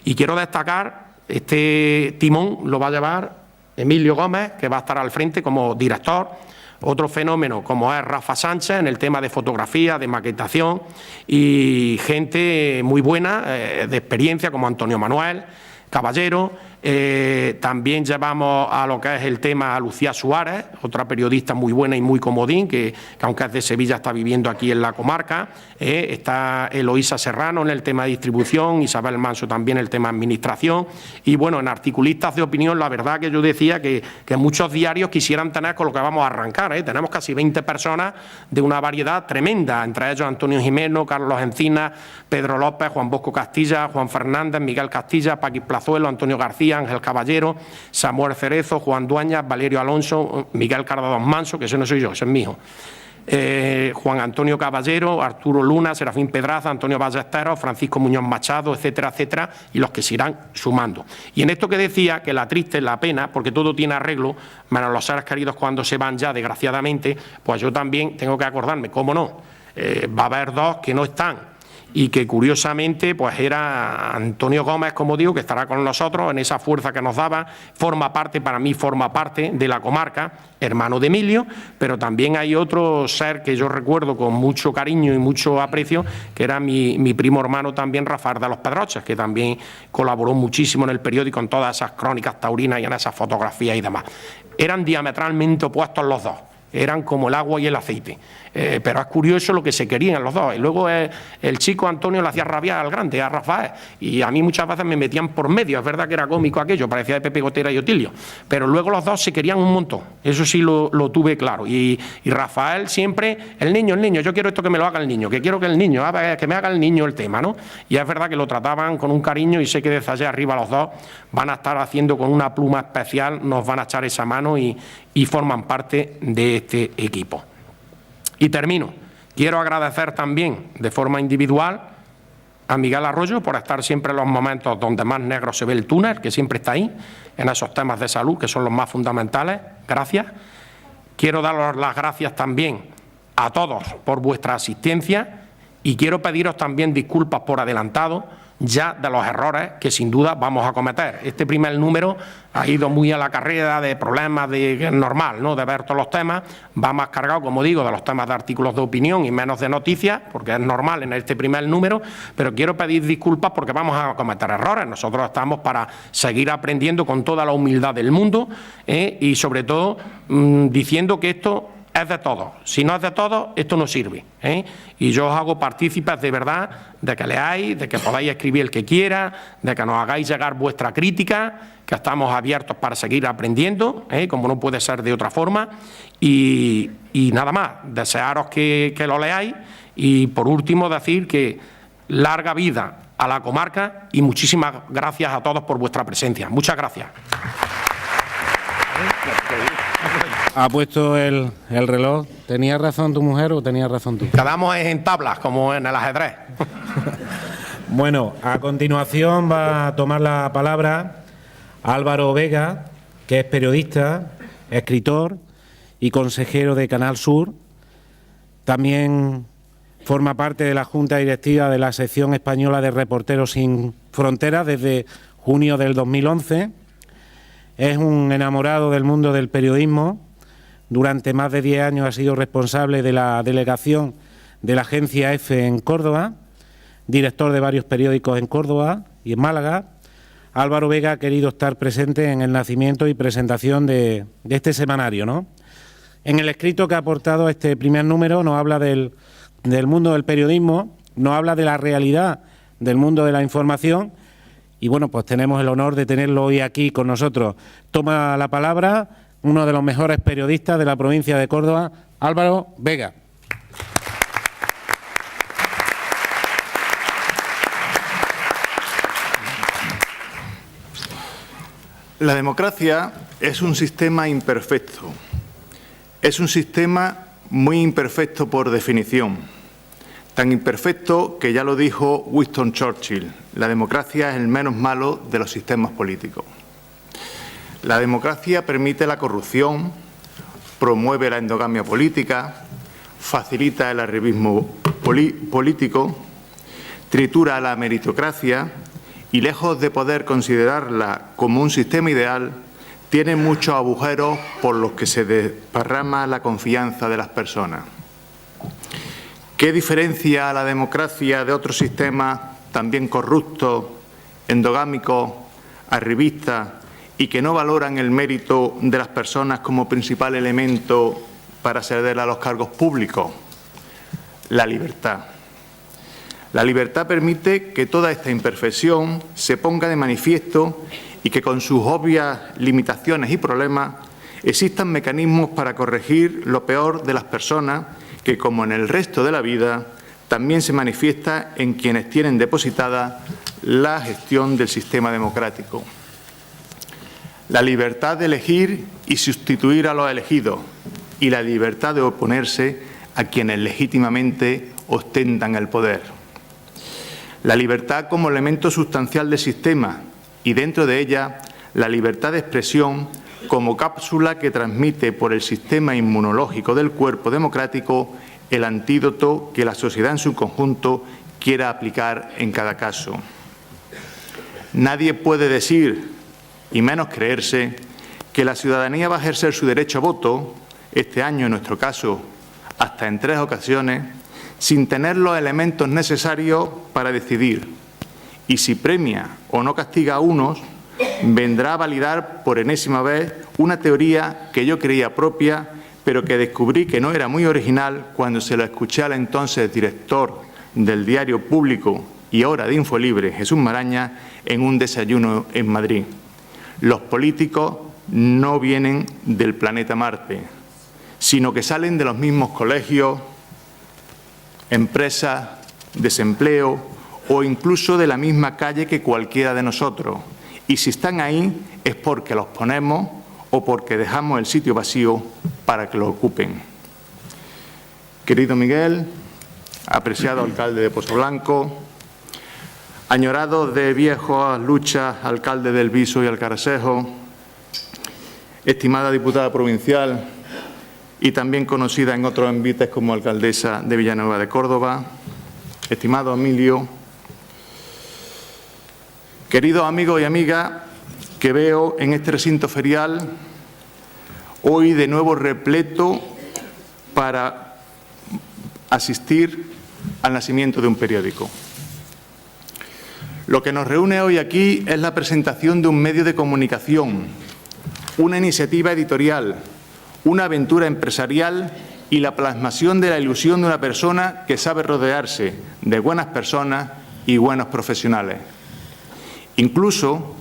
Speaker 2: Y quiero destacar, este timón lo va a llevar Emilio Gómez, que va a estar al frente como director. Otro fenómeno como es Rafa Sánchez en el tema de fotografía, de maquetación, y gente muy buena, de experiencia, como Antonio Manuel Caballero. También llevamos a lo que es el tema a Lucía Suárez, otra periodista muy buena y muy comodín, que aunque es de Sevilla está viviendo aquí en la comarca. Está Eloísa Serrano en el tema de distribución, Isabel Manso también en el tema de administración. Y bueno, en articulistas de opinión, la verdad que yo decía que muchos diarios quisieran tener con lo que vamos a arrancar. Tenemos casi 20 personas de una variedad tremenda, entre ellos Antonio Jimeno, Carlos Encinas, Pedro López, Juan Bosco Castilla, Juan Fernández, Miguel Castilla, Paqui Plazuelo, Antonio García, Ángel Caballero, Samuel Cerezo, Juan Dueñas, Valerio Alonso, Miguel Cardadón Manso, que ese no soy yo, ese es mi hijo, Juan Antonio Caballero, Arturo Luna, Serafín Pedraza, Antonio Ballesteros, Francisco Muñoz Machado, etcétera, etcétera, y los que se irán sumando. Y en esto que decía, que la triste, la pena, porque todo tiene arreglo, menos los seres queridos cuando se van ya, desgraciadamente, pues yo también tengo que acordarme, cómo no, va a haber dos que no están, y que curiosamente pues era Antonio Gómez, como digo, que estará con nosotros en esa fuerza que nos daba, para mí forma parte de la comarca, hermano de Emilio, pero también hay otro ser que yo recuerdo con mucho cariño y mucho aprecio, que era mi primo hermano también, Rafael de los Pedroches, que también colaboró muchísimo en el periódico en todas esas crónicas taurinas y en esas fotografías y demás. Eran diametralmente opuestos los dos. Eran como el agua y el aceite, pero es curioso lo que se querían los dos. Y luego el chico Antonio le hacía rabiar al grande, a Rafael, y a mí muchas veces me metían por medio. Es verdad que era cómico aquello, parecía de Pepe Gotera y Otilio, pero luego los dos se querían un montón, eso sí lo tuve claro. Y Rafael siempre, el niño, yo quiero esto que me lo haga el niño, que quiero que el niño, que me haga el niño el tema, ¿no? Y es verdad que lo trataban con un cariño, y sé que desde allá arriba los dos van a estar haciendo con una pluma especial, nos van a echar esa mano y forman parte de este equipo. Y termino. Quiero agradecer también de forma individual a Miguel Arroyo por estar siempre en los momentos donde más negro se ve el túnel, que siempre está ahí, en esos temas de salud que son los más fundamentales. Gracias. Quiero daros las gracias también a todos por vuestra asistencia y quiero pediros también disculpas por adelantado ya de los errores que sin duda vamos a cometer. Este primer número ha ido muy a la carrera de problemas normal, ¿no?, de ver todos los temas, va más cargado, como digo, de los temas de artículos de opinión y menos de noticias, porque es normal en este primer número, pero quiero pedir disculpas porque vamos a cometer errores. Nosotros estamos para seguir aprendiendo con toda la humildad del mundo, y sobre todo diciendo que esto es de todos. Si no es de todos, esto no sirve, Y yo os hago partícipes de verdad de que leáis, de que podáis escribir el que quiera, de que nos hagáis llegar vuestra crítica, que estamos abiertos para seguir aprendiendo, como no puede ser de otra forma. Y nada más, desearos que lo leáis y por último decir que larga vida a la comarca y muchísimas gracias a todos por vuestra presencia. Muchas gracias.
Speaker 1: Ha puesto el reloj. ¿Tenía razón tu mujer o tenía razón tú?
Speaker 2: Quedamos en tablas, como en el ajedrez.
Speaker 1: Bueno, a continuación va a tomar la palabra Álvaro Vega, que es periodista, escritor y consejero de Canal Sur. También forma parte de la Junta Directiva de la Sección Española de Reporteros Sin Fronteras desde junio del 2011. Es un enamorado del mundo del periodismo. Durante más de 10 años ha sido responsable de la delegación de la agencia EFE en Córdoba, director de varios periódicos en Córdoba y en Málaga. Álvaro Vega ha querido estar presente en el nacimiento y presentación de este semanario, ¿no? En el escrito que ha aportado este primer número nos habla del mundo del periodismo, nos habla de la realidad del mundo de la información y, bueno, pues tenemos el honor de tenerlo hoy aquí con nosotros. Toma la palabra uno de los mejores periodistas de la provincia de Córdoba, Álvaro Vega.
Speaker 3: La democracia es un sistema imperfecto. Es un sistema muy imperfecto por definición. Tan imperfecto que ya lo dijo Winston Churchill: la democracia es el menos malo de los sistemas políticos. La democracia permite la corrupción, promueve la endogamia política, facilita el arribismo político, tritura la meritocracia y, lejos de poder considerarla como un sistema ideal, tiene muchos agujeros por los que se desparrama la confianza de las personas. ¿Qué diferencia a la democracia de otros sistemas también corruptos, endogámicos, arribistas y que no valoran el mérito de las personas como principal elemento para acceder a los cargos públicos? La libertad. La libertad permite que toda esta imperfección se ponga de manifiesto y que, con sus obvias limitaciones y problemas, existan mecanismos para corregir lo peor de las personas que, como en el resto de la vida, también se manifiesta en quienes tienen depositada la gestión del sistema democrático. La libertad de elegir y sustituir a los elegidos y la libertad de oponerse a quienes legítimamente ostentan el poder. La libertad como elemento sustancial del sistema y, dentro de ella, la libertad de expresión como cápsula que transmite por el sistema inmunológico del cuerpo democrático el antídoto que la sociedad en su conjunto quiera aplicar en cada caso. Nadie puede decir, y menos creerse, que la ciudadanía va a ejercer su derecho a voto, este año en nuestro caso hasta en 3 ocasiones, sin tener los elementos necesarios para decidir. Y si premia o no castiga a unos, vendrá a validar por enésima vez una teoría que yo creía propia, pero que descubrí que no era muy original cuando se lo escuché al entonces director del Diario Público y ahora de Infolibre, Jesús Maraña, en un desayuno en Madrid. Los políticos no vienen del planeta Marte, sino que salen de los mismos colegios, empresas, desempleo o incluso de la misma calle que cualquiera de nosotros. Y si están ahí es porque los ponemos o porque dejamos el sitio vacío para que lo ocupen. Querido Miguel, apreciado alcalde de Pozoblanco, añorado de viejas luchas alcalde del Viso y Alcaracejo, estimada diputada provincial y también conocida en otros envites como alcaldesa de Villanueva de Córdoba, estimado Emilio, queridos amigos y amigas que veo en este recinto ferial, hoy de nuevo repleto para asistir al nacimiento de un periódico. Lo que nos reúne hoy aquí es la presentación de un medio de comunicación, una iniciativa editorial, una aventura empresarial y la plasmación de la ilusión de una persona que sabe rodearse de buenas personas y buenos profesionales. Incluso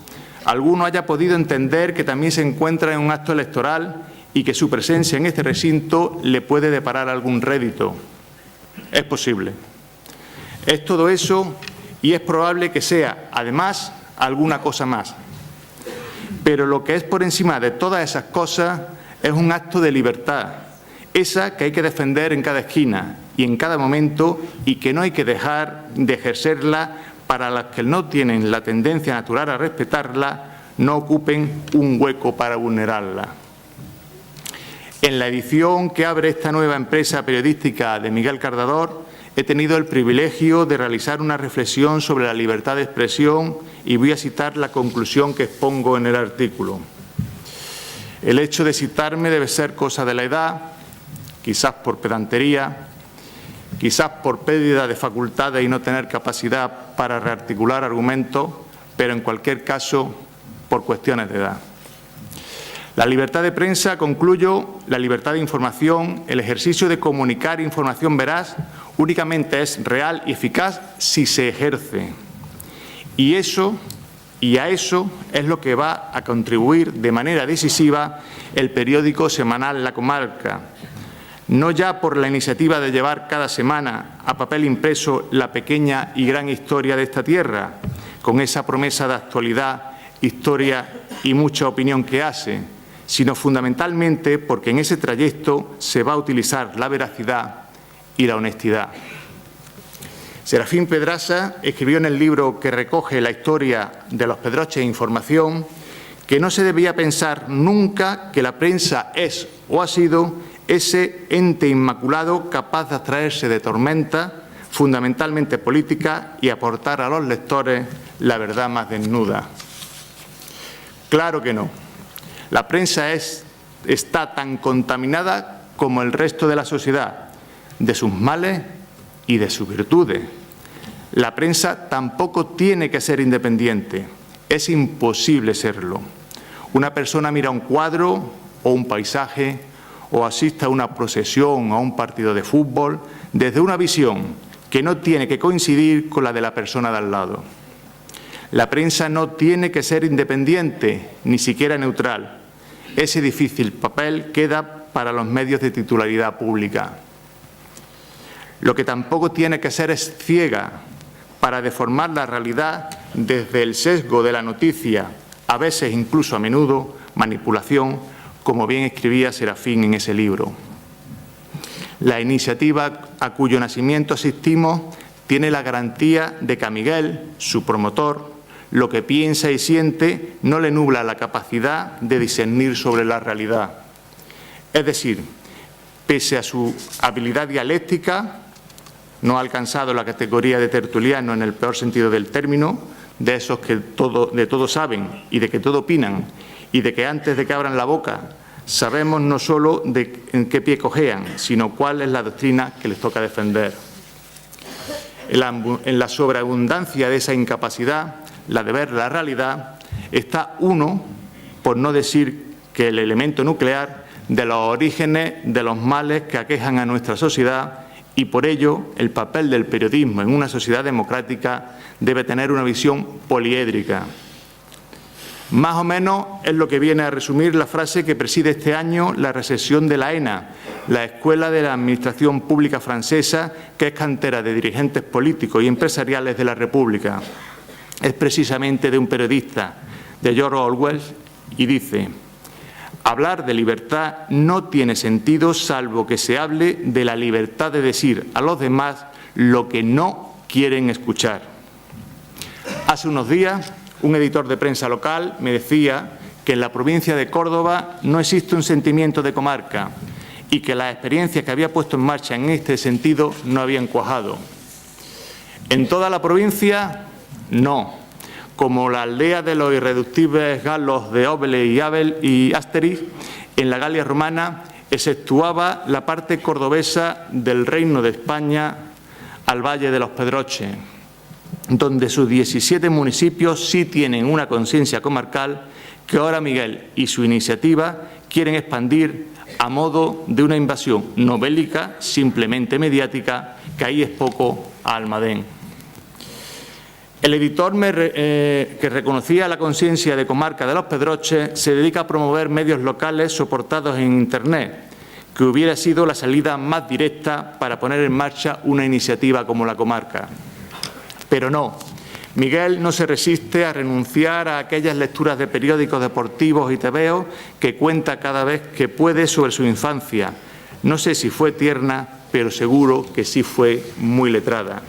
Speaker 3: alguno haya podido entender que también se encuentra en un acto electoral y que su presencia en este recinto le puede deparar algún rédito. Es posible. Es todo eso y es probable que sea, además, alguna cosa más. Pero lo que es por encima de todas esas cosas es un acto de libertad, esa que hay que defender en cada esquina y en cada momento y que no hay que dejar de ejercerla para las que no tienen la tendencia natural a respetarla, no ocupen un hueco para vulnerarla. En la edición que abre esta nueva empresa periodística de Miguel Cardador, he tenido el privilegio de realizar una reflexión sobre la libertad de expresión y voy a citar la conclusión que expongo en el artículo. El hecho de citarme debe ser cosa de la edad, quizás por pedantería, quizás por pérdida de facultades y no tener capacidad para rearticular argumentos, pero en cualquier caso por cuestiones de edad. La libertad de prensa, concluyo, la libertad de información, el ejercicio de comunicar información veraz, únicamente es real y eficaz si se ejerce. Y a eso es lo que va a contribuir de manera decisiva el periódico semanal La Comarca. No ya por la iniciativa de llevar cada semana a papel impreso la pequeña y gran historia de esta tierra, con esa promesa de actualidad, historia y mucha opinión que hace, sino fundamentalmente porque en ese trayecto se va a utilizar la veracidad y la honestidad. Serafín Pedraza escribió en el libro que recoge la historia de los Pedroches Información que no se debía pensar nunca que la prensa es o ha sido ese ente inmaculado capaz de abstraerse de tormentas fundamentalmente políticas y aportar a los lectores la verdad más desnuda. Claro que no. La prensa está tan contaminada como el resto de la sociedad, de sus males y de sus virtudes. La prensa tampoco tiene que ser independiente. Es imposible serlo. Una persona mira un cuadro o un paisaje o asiste a una procesión o a un partido de fútbol desde una visión que no tiene que coincidir con la de la persona de al lado. La prensa no tiene que ser independiente, ni siquiera neutral. Ese difícil papel queda para los medios de titularidad pública. Lo que tampoco tiene que ser es ciega para deformar la realidad desde el sesgo de la noticia, a veces incluso a menudo manipulación, como bien escribía Serafín en ese libro. La iniciativa a cuyo nacimiento asistimos tiene la garantía de que a Miguel, su promotor, lo que piensa y siente no le nubla la capacidad de discernir sobre la realidad. Es decir, pese a su habilidad dialéctica, no ha alcanzado la categoría de tertuliano en el peor sentido del término, de esos que de todo saben y de que todo opinan, y de que antes de que abran la boca sabemos no solo en qué pie cojean, sino cuál es la doctrina que les toca defender. En la sobreabundancia de esa incapacidad, la de ver la realidad, está uno, por no decir que el elemento nuclear, de los orígenes de los males que aquejan a nuestra sociedad, y por ello el papel del periodismo en una sociedad democrática debe tener una visión poliédrica. Más o menos es lo que viene a resumir la frase que preside este año la recesión de la ENA, la Escuela de la Administración Pública Francesa, que es cantera de dirigentes políticos y empresariales de la República. Es precisamente de un periodista, de George Orwell, y dice: hablar de libertad no tiene sentido salvo que se hable de la libertad de decir a los demás lo que no quieren escuchar. Hace unos días, un editor de prensa local me decía que en la provincia de Córdoba no existe un sentimiento de comarca y que las experiencias que había puesto en marcha en este sentido no habían cuajado. En toda la provincia, no. Como la aldea de los irreductibles galos de Obelix y Asterix, en la Galia romana exceptuaba la parte cordobesa del Reino de España al Valle de los Pedroches, donde sus 17 municipios sí tienen una conciencia comarcal que ahora Miguel y su iniciativa quieren expandir a modo de una invasión no bélica, simplemente mediática, que ahí es poco a Almadén. El editor que reconocía la conciencia de comarca de los Pedroches se dedica a promover medios locales soportados en Internet, que hubiera sido la salida más directa para poner en marcha una iniciativa como La Comarca. Pero no, Miguel no se resiste a renunciar a aquellas lecturas de periódicos deportivos y tebeos que cuenta cada vez que puede sobre su infancia. No sé si fue tierna, pero seguro que sí fue muy letrada.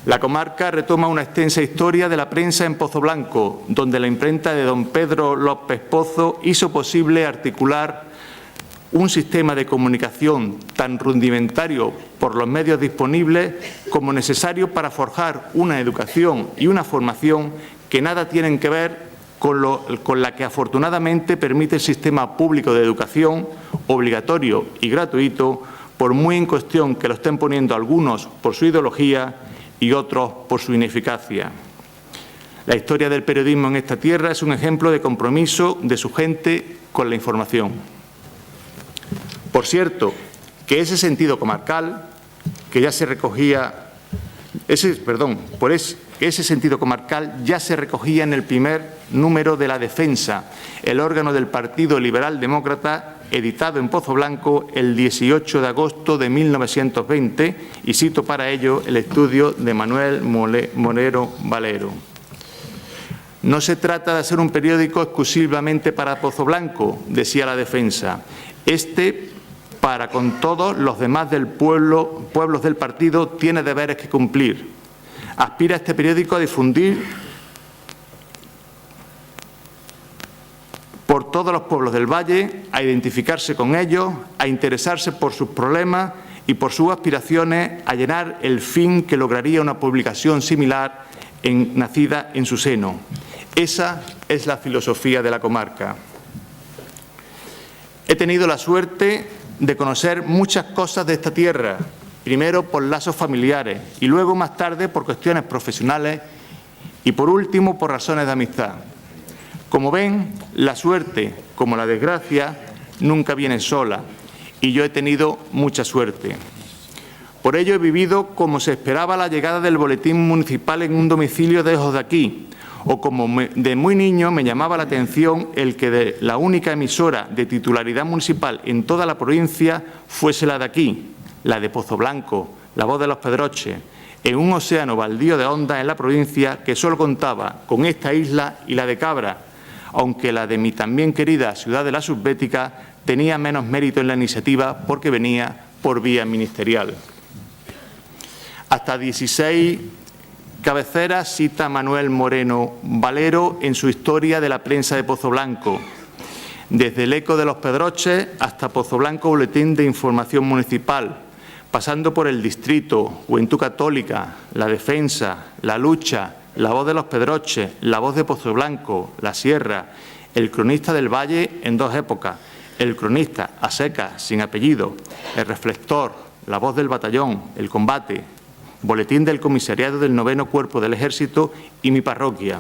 Speaker 3: La comarca retoma una extensa historia de la prensa en Pozoblanco, donde la imprenta de don Pedro López Pozo hizo posible articular un sistema de comunicación tan rudimentario por los medios disponibles como necesario para forjar una educación y una formación que nada tienen que ver con la que afortunadamente permite el sistema público de educación obligatorio y gratuito, por muy en cuestión que lo estén poniendo algunos por su ideología y otros por su ineficacia. La historia del periodismo en esta tierra es un ejemplo de compromiso de su gente con la información. Por cierto, que ese sentido comarcal, que ya se recogía, ese sentido comarcal ya se recogía en el primer número de La Defensa, el órgano del Partido Liberal Demócrata, editado en Pozoblanco el 18 de agosto de 1920, y cito para ello el estudio de Manuel Moreno Valero. No se trata de hacer un periódico exclusivamente para Pozoblanco, decía La Defensa. Para con todos los demás pueblos del partido, tiene deberes que cumplir. Aspira este periódico a difundir por todos los pueblos del Valle, a identificarse con ellos, a interesarse por sus problemas y por sus aspiraciones, a llenar el fin que lograría una publicación similar nacida en su seno. Esa es la filosofía de la comarca. He tenido la suerte de conocer muchas cosas de esta tierra, primero por lazos familiares y luego más tarde por cuestiones profesionales y por último por razones de amistad. Como ven, la suerte, como la desgracia, nunca viene sola, y yo he tenido mucha suerte. Por ello he vivido como se esperaba la llegada del boletín municipal en un domicilio lejos de aquí, o como de muy niño me llamaba la atención el que de la única emisora de titularidad municipal en toda la provincia fuese la de aquí, la de Pozoblanco, La Voz de los Pedroches, en un océano baldío de ondas en la provincia que solo contaba con esta isla y la de Cabra, aunque la de mi también querida ciudad de la Subbética tenía menos mérito en la iniciativa porque venía por vía ministerial. Hasta 16 cabeceras cita Manuel Moreno Valero en su historia de la prensa de Pozoblanco, desde el Eco de los Pedroches hasta Pozoblanco Boletín de Información Municipal, pasando por El Distrito, Juventud Católica, La Defensa, La Lucha, La Voz de los Pedroches, La Voz de Pozoblanco, La Sierra, El Cronista del Valle en dos épocas, El Cronista a secas, sin apellido, El Reflector, La Voz del Batallón, El Combate, Boletín del Comisariado del 9º Cuerpo del Ejército y Mi Parroquia.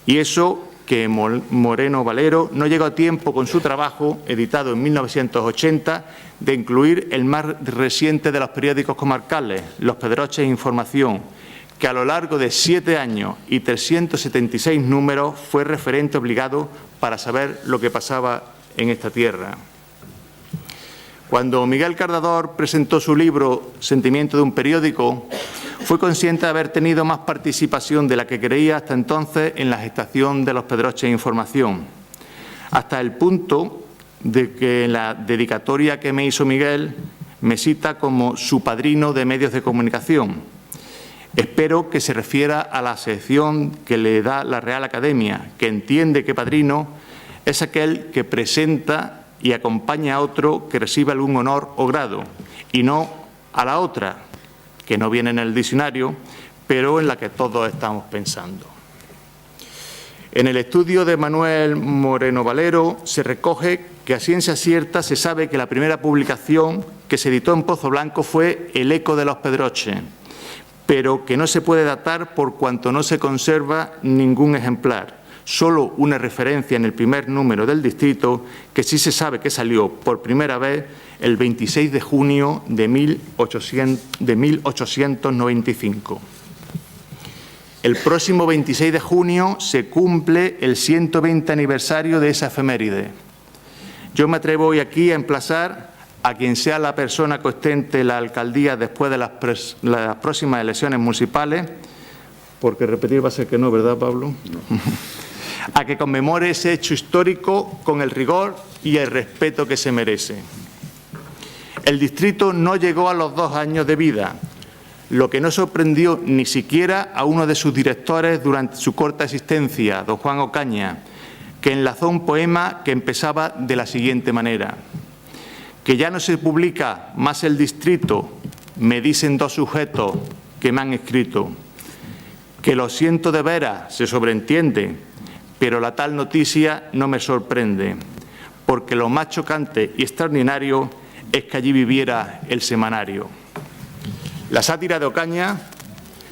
Speaker 3: Y eso que Moreno Valero no llegó a tiempo con su trabajo, editado en 1980, de incluir el más reciente de los periódicos comarcales, Los Pedroches Información, que a lo largo de 7 años y 376 números fue referente obligado para saber lo que pasaba en esta tierra. Cuando Miguel Cardador presentó su libro Sentimiento de un periódico, fue consciente de haber tenido más participación de la que creía hasta entonces en la gestación de Los Pedroches Información, hasta el punto de que en la dedicatoria que me hizo Miguel me cita como su padrino de medios de comunicación. Espero que se refiera a la sección que le da la Real Academia, que entiende que padrino es aquel que presenta y acompaña a otro que reciba algún honor o grado, y no a la otra, que no viene en el diccionario, pero en la que todos estamos pensando. En el estudio de Manuel Moreno Valero se recoge que a ciencia cierta se sabe que la primera publicación que se editó en Pozoblanco fue El Eco de los Pedroches, pero que no se puede datar por cuanto no se conserva ningún ejemplar. Solo una referencia en el primer número del Distrito, que sí se sabe que salió por primera vez el 26 de junio de 1895. El próximo 26 de junio se cumple el 120 aniversario de esa efeméride. Yo me atrevo hoy aquí a emplazar a quien sea la persona que ostente la alcaldía después de las próximas elecciones municipales, porque repetir va a ser que no, ¿verdad, Pablo? No. A que conmemore ese hecho histórico con el rigor y el respeto que se merece. El distrito no llegó a los 2 años de vida. lo que no sorprendió ni siquiera a uno de sus directores durante su corta existencia, don Juan Ocaña, que enlazó un poema que empezaba de la siguiente manera: que ya no se publica más El Distrito, me dicen dos sujetos que me han escrito, que lo siento de veras, se sobreentiende, pero la tal noticia no me sorprende, porque lo más chocante y extraordinario es que allí viviera el semanario. La sátira de Ocaña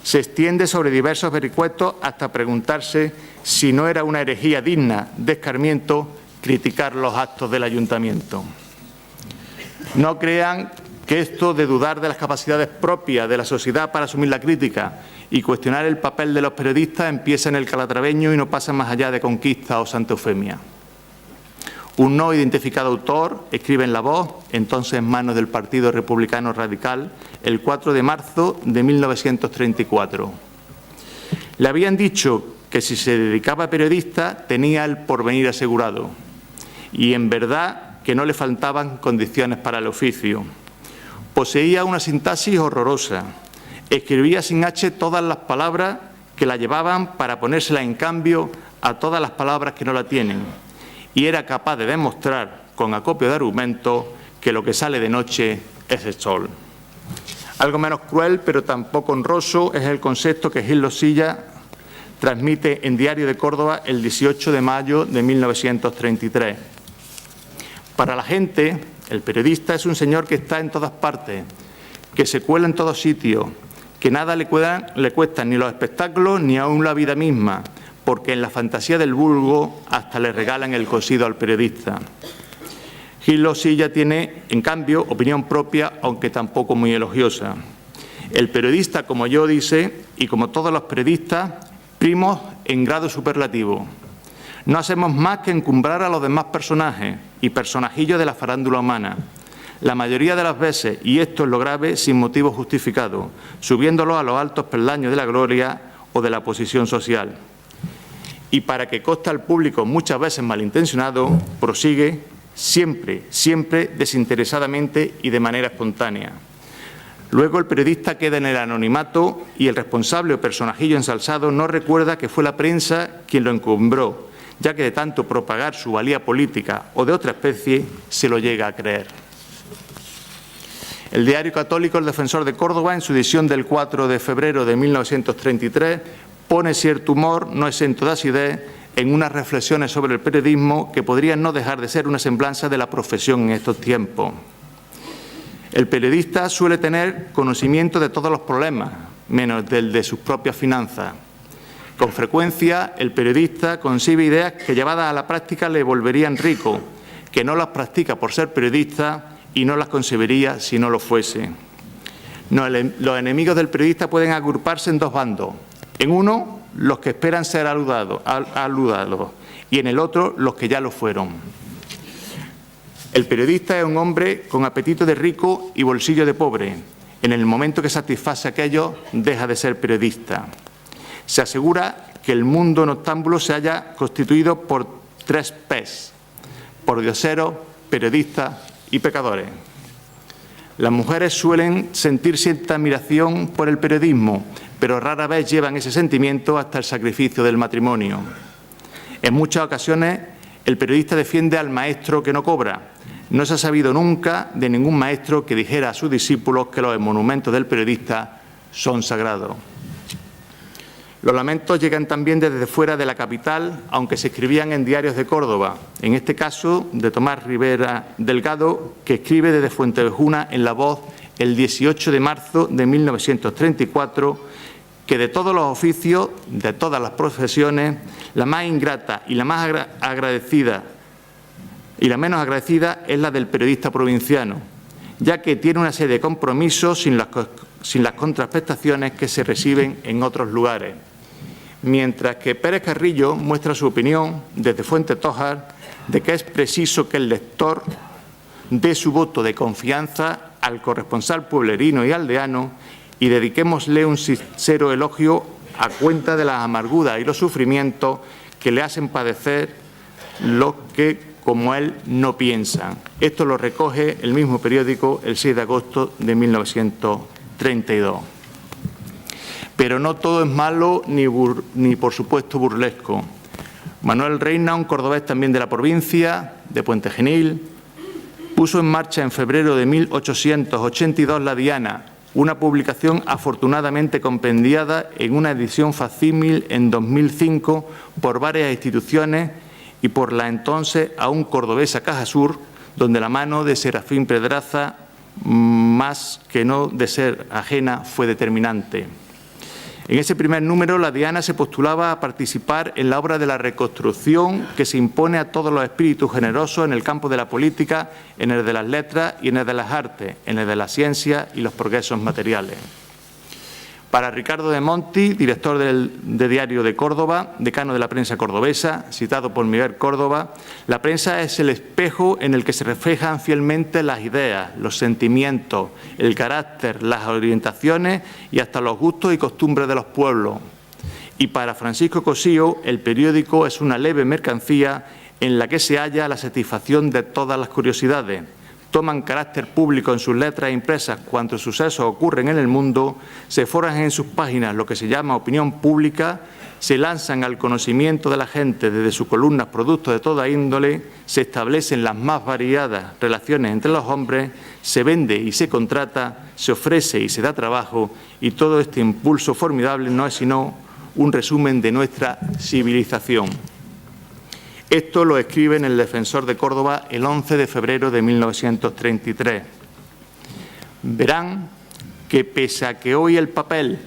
Speaker 3: se extiende sobre diversos vericuetos hasta preguntarse si no era una herejía digna de escarmiento criticar los actos del ayuntamiento. No crean que esto de dudar de las capacidades propias de la sociedad para asumir la crítica y cuestionar el papel de los periodistas empieza en el Calatraveño y no pasa más allá de Conquista o Santa Eufemia. Un no identificado autor escribe en La Voz, entonces en manos del Partido Republicano Radical, el 4 de marzo de 1934. Le habían dicho que si se dedicaba a periodista tenía el porvenir asegurado, y en verdad que no le faltaban condiciones para el oficio. Poseía una sintaxis horrorosa, escribía sin H todas las palabras que la llevaban para ponérselas en cambio a todas las palabras que no la tienen, y era capaz de demostrar con acopio de argumentos que lo que sale de noche es el sol. Algo menos cruel, pero tampoco honroso, es el concepto que Gil Losilla transmite en Diario de Córdoba el 18 de mayo de 1933. Para la gente, el periodista es un señor que está en todas partes, que se cuela en todos sitios, que nada le cuestan ni los espectáculos ni aún la vida misma, porque en la fantasía del vulgo hasta le regalan el cosido al periodista. Gil Losilla tiene, en cambio, opinión propia, aunque tampoco muy elogiosa. El periodista, como yo, dice, y como todos los periodistas, primos en grado superlativo. No hacemos más que encumbrar a los demás personajes y personajillos de la farándula humana, la mayoría de las veces, y esto es lo grave, sin motivo justificado, subiéndolos a los altos peldaños de la gloria o de la posición social. Y para que conste al público muchas veces malintencionado, prosigue siempre, siempre desinteresadamente y de manera espontánea. Luego el periodista queda en el anonimato y el responsable o personajillo ensalzado no recuerda que fue la prensa quien lo encumbró, ya que de tanto propagar su valía política o de otra especie se lo llega a creer. El diario católico El Defensor de Córdoba, en su edición del 4 de febrero de 1933, pone cierto humor, no exento de acidez, en unas reflexiones sobre el periodismo que podrían no dejar de ser una semblanza de la profesión en estos tiempos. El periodista suele tener conocimiento de todos los problemas, menos del de sus propias finanzas. Con frecuencia, el periodista concibe ideas que llevadas a la práctica le volverían rico, que no las practica por ser periodista y no las concebiría si no lo fuese. Los enemigos del periodista pueden agruparse en dos bandos. En uno, los que esperan ser aludados, y en el otro, los que ya lo fueron. El periodista es un hombre con apetito de rico y bolsillo de pobre. En el momento que satisface aquello, deja de ser periodista. Se asegura que el mundo noctámbulo se haya constituido por 3 P's: por dioseros, periodistas y pecadores. Las mujeres suelen sentir cierta admiración por el periodismo, pero rara vez llevan ese sentimiento hasta el sacrificio del matrimonio. En muchas ocasiones, el periodista defiende al maestro que no cobra. No se ha sabido nunca de ningún maestro que dijera a sus discípulos que los monumentos del periodista son sagrados. Los lamentos llegan también desde fuera de la capital, aunque se escribían en diarios de Córdoba. En este caso, de Tomás Rivera Delgado, que escribe desde Fuentevejuna en La Voz el 18 de marzo de 1934, que de todos los oficios, de todas las profesiones, la más ingrata y la más agradecida y la menos agradecida es la del periodista provinciano, ya que tiene una serie de compromisos sin las contraprestaciones que se reciben en otros lugares. Mientras que Pérez Carrillo muestra su opinión desde Fuentetójar de que es preciso que el lector dé su voto de confianza al corresponsal pueblerino y aldeano y dediquémosle un sincero elogio a cuenta de las amarguras y los sufrimientos que le hacen padecer los que, como él, no piensan. Esto lo recoge el mismo periódico el 6 de agosto de 1932. Pero no todo es malo ni por supuesto burlesco. Manuel Reina, un cordobés también de la provincia, de Puente Genil, puso en marcha en febrero de 1882 La Diana, una publicación afortunadamente compendiada en una edición facsímil en 2005 por varias instituciones y por la entonces aún cordobesa Caja Sur, donde la mano de Serafín Pedraza, más que no de ser ajena, fue determinante. En ese primer número, La Diana se postulaba a participar en la obra de la reconstrucción que se impone a todos los espíritus generosos en el campo de la política, en el de las letras y en el de las artes, en el de la ciencia y los progresos materiales. Para Ricardo de Monti, director de Diario de Córdoba, decano de la prensa cordobesa, citado por Miguel Córdoba, la prensa es el espejo en el que se reflejan fielmente las ideas, los sentimientos, el carácter, las orientaciones y hasta los gustos y costumbres de los pueblos. Y para Francisco Cosío, el periódico es una leve mercancía en la que se halla la satisfacción de todas las curiosidades. Toman carácter público en sus letras impresas cuantos sucesos ocurren en el mundo, se forjan en sus páginas lo que se llama opinión pública, se lanzan al conocimiento de la gente desde sus columnas productos de toda índole, se establecen las más variadas relaciones entre los hombres, se vende y se contrata, se ofrece y se da trabajo, y todo este impulso formidable no es sino un resumen de nuestra civilización. Esto lo escribe en El Defensor de Córdoba el 11 de febrero de 1933. Verán que pese a que hoy el papel,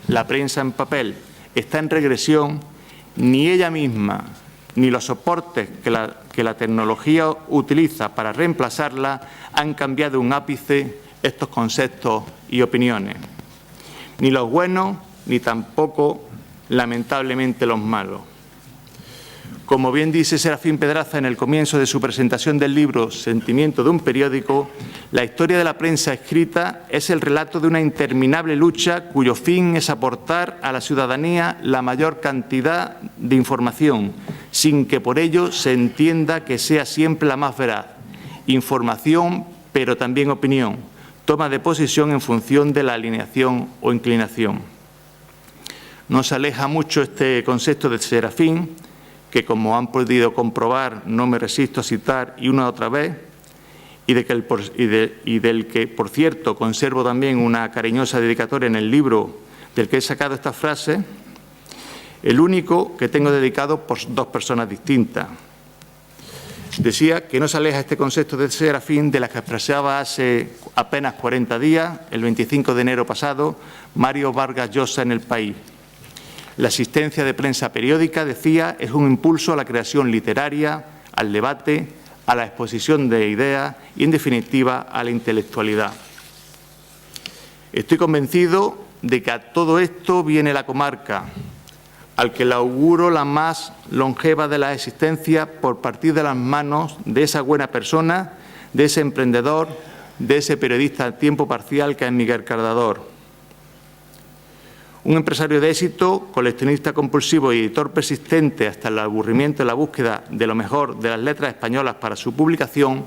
Speaker 3: la prensa en papel, está en regresión, ni ella misma ni los soportes que la tecnología utiliza para reemplazarla han cambiado un ápice estos conceptos y opiniones. Ni los buenos, ni tampoco, lamentablemente, los malos. Como bien dice Serafín Pedraza en el comienzo de su presentación del libro Sentimiento de un periódico, la historia de la prensa escrita es el relato de una interminable lucha cuyo fin es aportar a la ciudadanía la mayor cantidad de información, sin que por ello se entienda que sea siempre la más veraz. Información, pero también opinión, toma de posición en función de la alineación o inclinación. No se aleja mucho este concepto de Serafín, que como han podido comprobar no me resisto a citar y una otra vez, y del que, por cierto, conservo también una cariñosa dedicatoria en el libro del que he sacado esta frase, el único que tengo dedicado por dos personas distintas. Decía que no se aleja este concepto de Serafín de las que expresaba hace apenas 40 días, el 25 de enero pasado, Mario Vargas Llosa en El País. La asistencia de prensa periódica, decía, es un impulso a la creación literaria, al debate, a la exposición de ideas y, en definitiva, a la intelectualidad. Estoy convencido de que a todo esto viene la comarca, al que le auguro la más longeva de la existencia por partir de las manos de esa buena persona, de ese emprendedor, de ese periodista a tiempo parcial que es Miguel Cardador. Un empresario de éxito, coleccionista compulsivo y editor persistente hasta el aburrimiento en la búsqueda de lo mejor de las letras españolas para su publicación,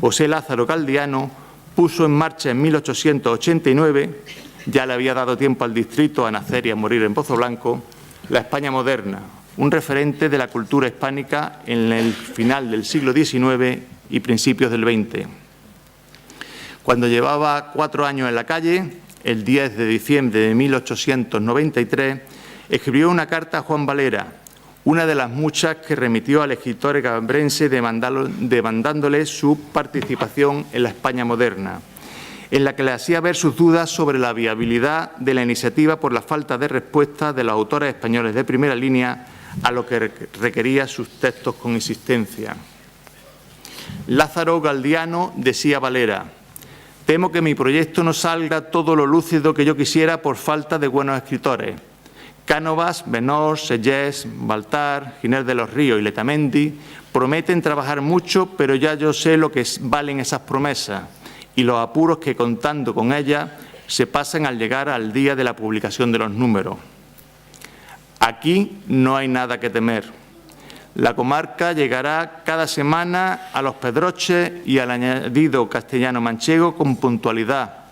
Speaker 3: José Lázaro Galdiano puso en marcha en 1889, ya le había dado tiempo al distrito a nacer y a morir en Pozo Blanco, la España moderna, un referente de la cultura hispánica en el final del siglo XIX y principios del XX. Cuando llevaba 4 años en la calle, el 10 de diciembre de 1893, escribió una carta a Juan Valera, una de las muchas que remitió al escritor cambrense demandándole su participación en la España moderna, en la que le hacía ver sus dudas sobre la viabilidad de la iniciativa por la falta de respuesta de los autores españoles de primera línea a lo que requería sus textos con insistencia. Lázaro Galdiano decía Valera: temo que mi proyecto no salga todo lo lúcido que yo quisiera por falta de buenos escritores. Cánovas, Benós, Sellés, Baltar, Ginés de los Ríos y Letamendi prometen trabajar mucho, pero ya yo sé lo que valen esas promesas y los apuros que, contando con ellas, se pasan al llegar al día de la publicación de los números. Aquí no hay nada que temer. La comarca llegará cada semana a los Pedroches y al añadido castellano-manchego con puntualidad,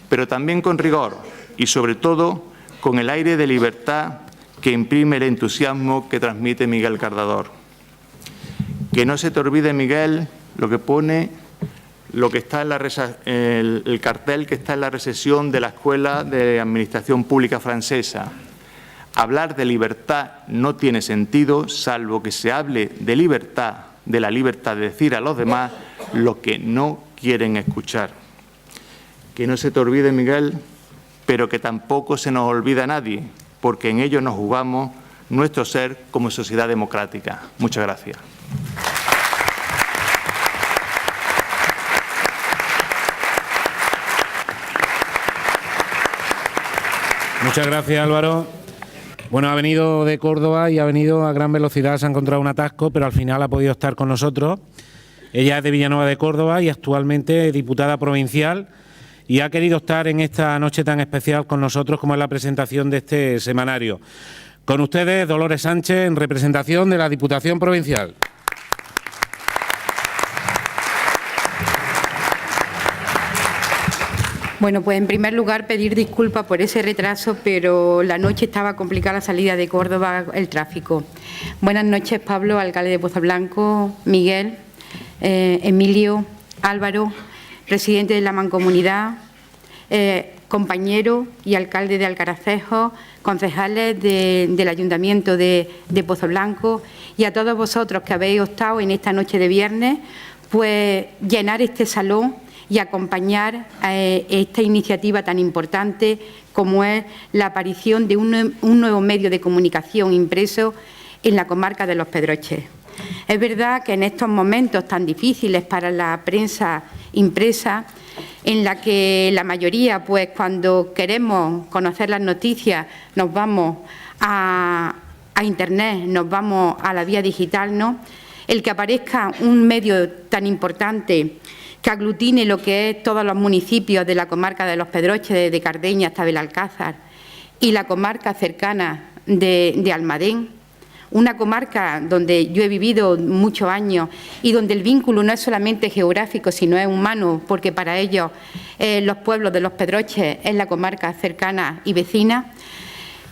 Speaker 3: pero también con rigor y, sobre todo, con el aire de libertad que imprime el entusiasmo que transmite Miguel Cardador. Que no se te olvide, Miguel, lo que pone, lo que está en el cartel que está en la recesión de la Escuela de Administración Pública Francesa. Hablar de libertad no tiene sentido, salvo que se hable de libertad, de la libertad de decir a los demás lo que no quieren escuchar. Que no se te olvide, Miguel, pero que tampoco se nos olvida a nadie, porque en ello nos jugamos nuestro ser como sociedad democrática. Muchas gracias.
Speaker 1: Muchas gracias, Álvaro. Bueno, ha venido de Córdoba y ha venido a gran velocidad, se ha encontrado un atasco, pero al final ha podido estar con nosotros. Ella es de Villanueva de Córdoba y actualmente diputada provincial y ha querido estar en esta noche tan especial con nosotros como es la presentación de este semanario. Con ustedes, Dolores Sánchez, en representación de la Diputación Provincial.
Speaker 4: Bueno, pues en primer lugar pedir disculpas por ese retraso, pero la noche estaba complicada la salida de Córdoba, el tráfico. Buenas noches, Pablo, alcalde de Pozoblanco, Miguel, Emilio, Álvaro, presidente de la Mancomunidad, compañero y alcalde de Alcaracejo, concejales del Ayuntamiento de Pozoblanco y a todos vosotros que habéis optado en esta noche de viernes, pues llenar este salón y acompañar a esta iniciativa tan importante como es la aparición de un nuevo medio de comunicación impreso en la comarca de Los Pedroches. Es verdad que en estos momentos tan difíciles para la prensa impresa, en la que la mayoría, pues cuando queremos conocer las noticias, nos vamos a Internet, nos vamos a la vía digital, ¿no? El que aparezca un medio tan importante que aglutine lo que es todos los municipios de la comarca de Los Pedroches, desde Cardeña hasta Belalcázar, y la comarca cercana de Almadén, una comarca donde yo he vivido muchos años y donde el vínculo no es solamente geográfico, sino es humano, porque para ellos los pueblos de Los Pedroches es la comarca cercana y vecina.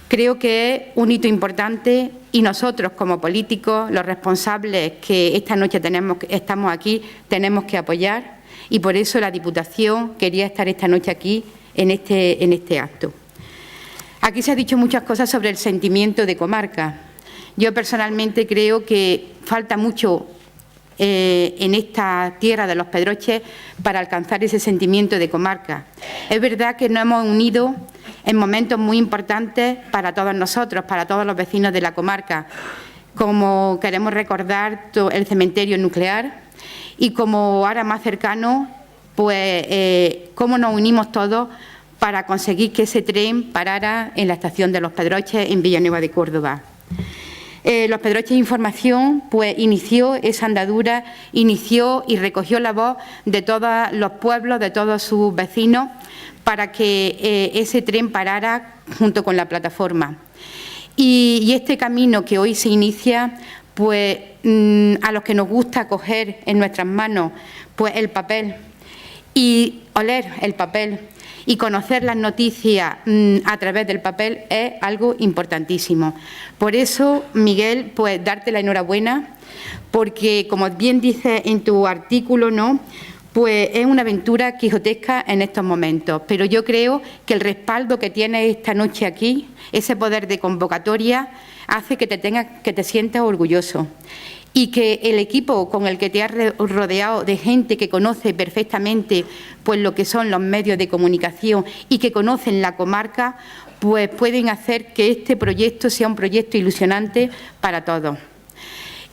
Speaker 4: Creo que es un hito importante y nosotros como políticos, los responsables que esta noche estamos aquí, tenemos que apoyar y por eso la Diputación quería estar esta noche aquí en este acto. Aquí se ha dicho muchas cosas sobre el sentimiento de comarca. Yo personalmente creo que falta mucho en esta tierra de Los Pedroches para alcanzar ese sentimiento de comarca. Es verdad que nos hemos unido en momentos muy importantes para todos nosotros, para todos los vecinos de la comarca, como queremos recordar el cementerio nuclear y como ahora más cercano, pues cómo nos unimos todos para conseguir que ese tren parara en la estación de Los Pedroches en Villanueva de Córdoba. Los Pedroches Información pues inició esa andadura, inició y recogió la voz de todos los pueblos, de todos sus vecinos, para que ese tren parara junto con la plataforma. Y este camino que hoy se inicia, pues a los que nos gusta coger en nuestras manos pues el papel y oler el papel y conocer las noticias a través del papel es algo importantísimo. Por eso, Miguel, pues darte la enhorabuena, porque como bien dices en tu artículo, ¿no?, pues es una aventura quijotesca en estos momentos, pero yo creo que el respaldo que tienes esta noche aquí, ese poder de convocatoria, hace que te sientas orgulloso. Y que el equipo con el que te has rodeado de gente que conoce perfectamente pues lo que son los medios de comunicación y que conocen la comarca, pues pueden hacer que este proyecto sea un proyecto ilusionante para todos.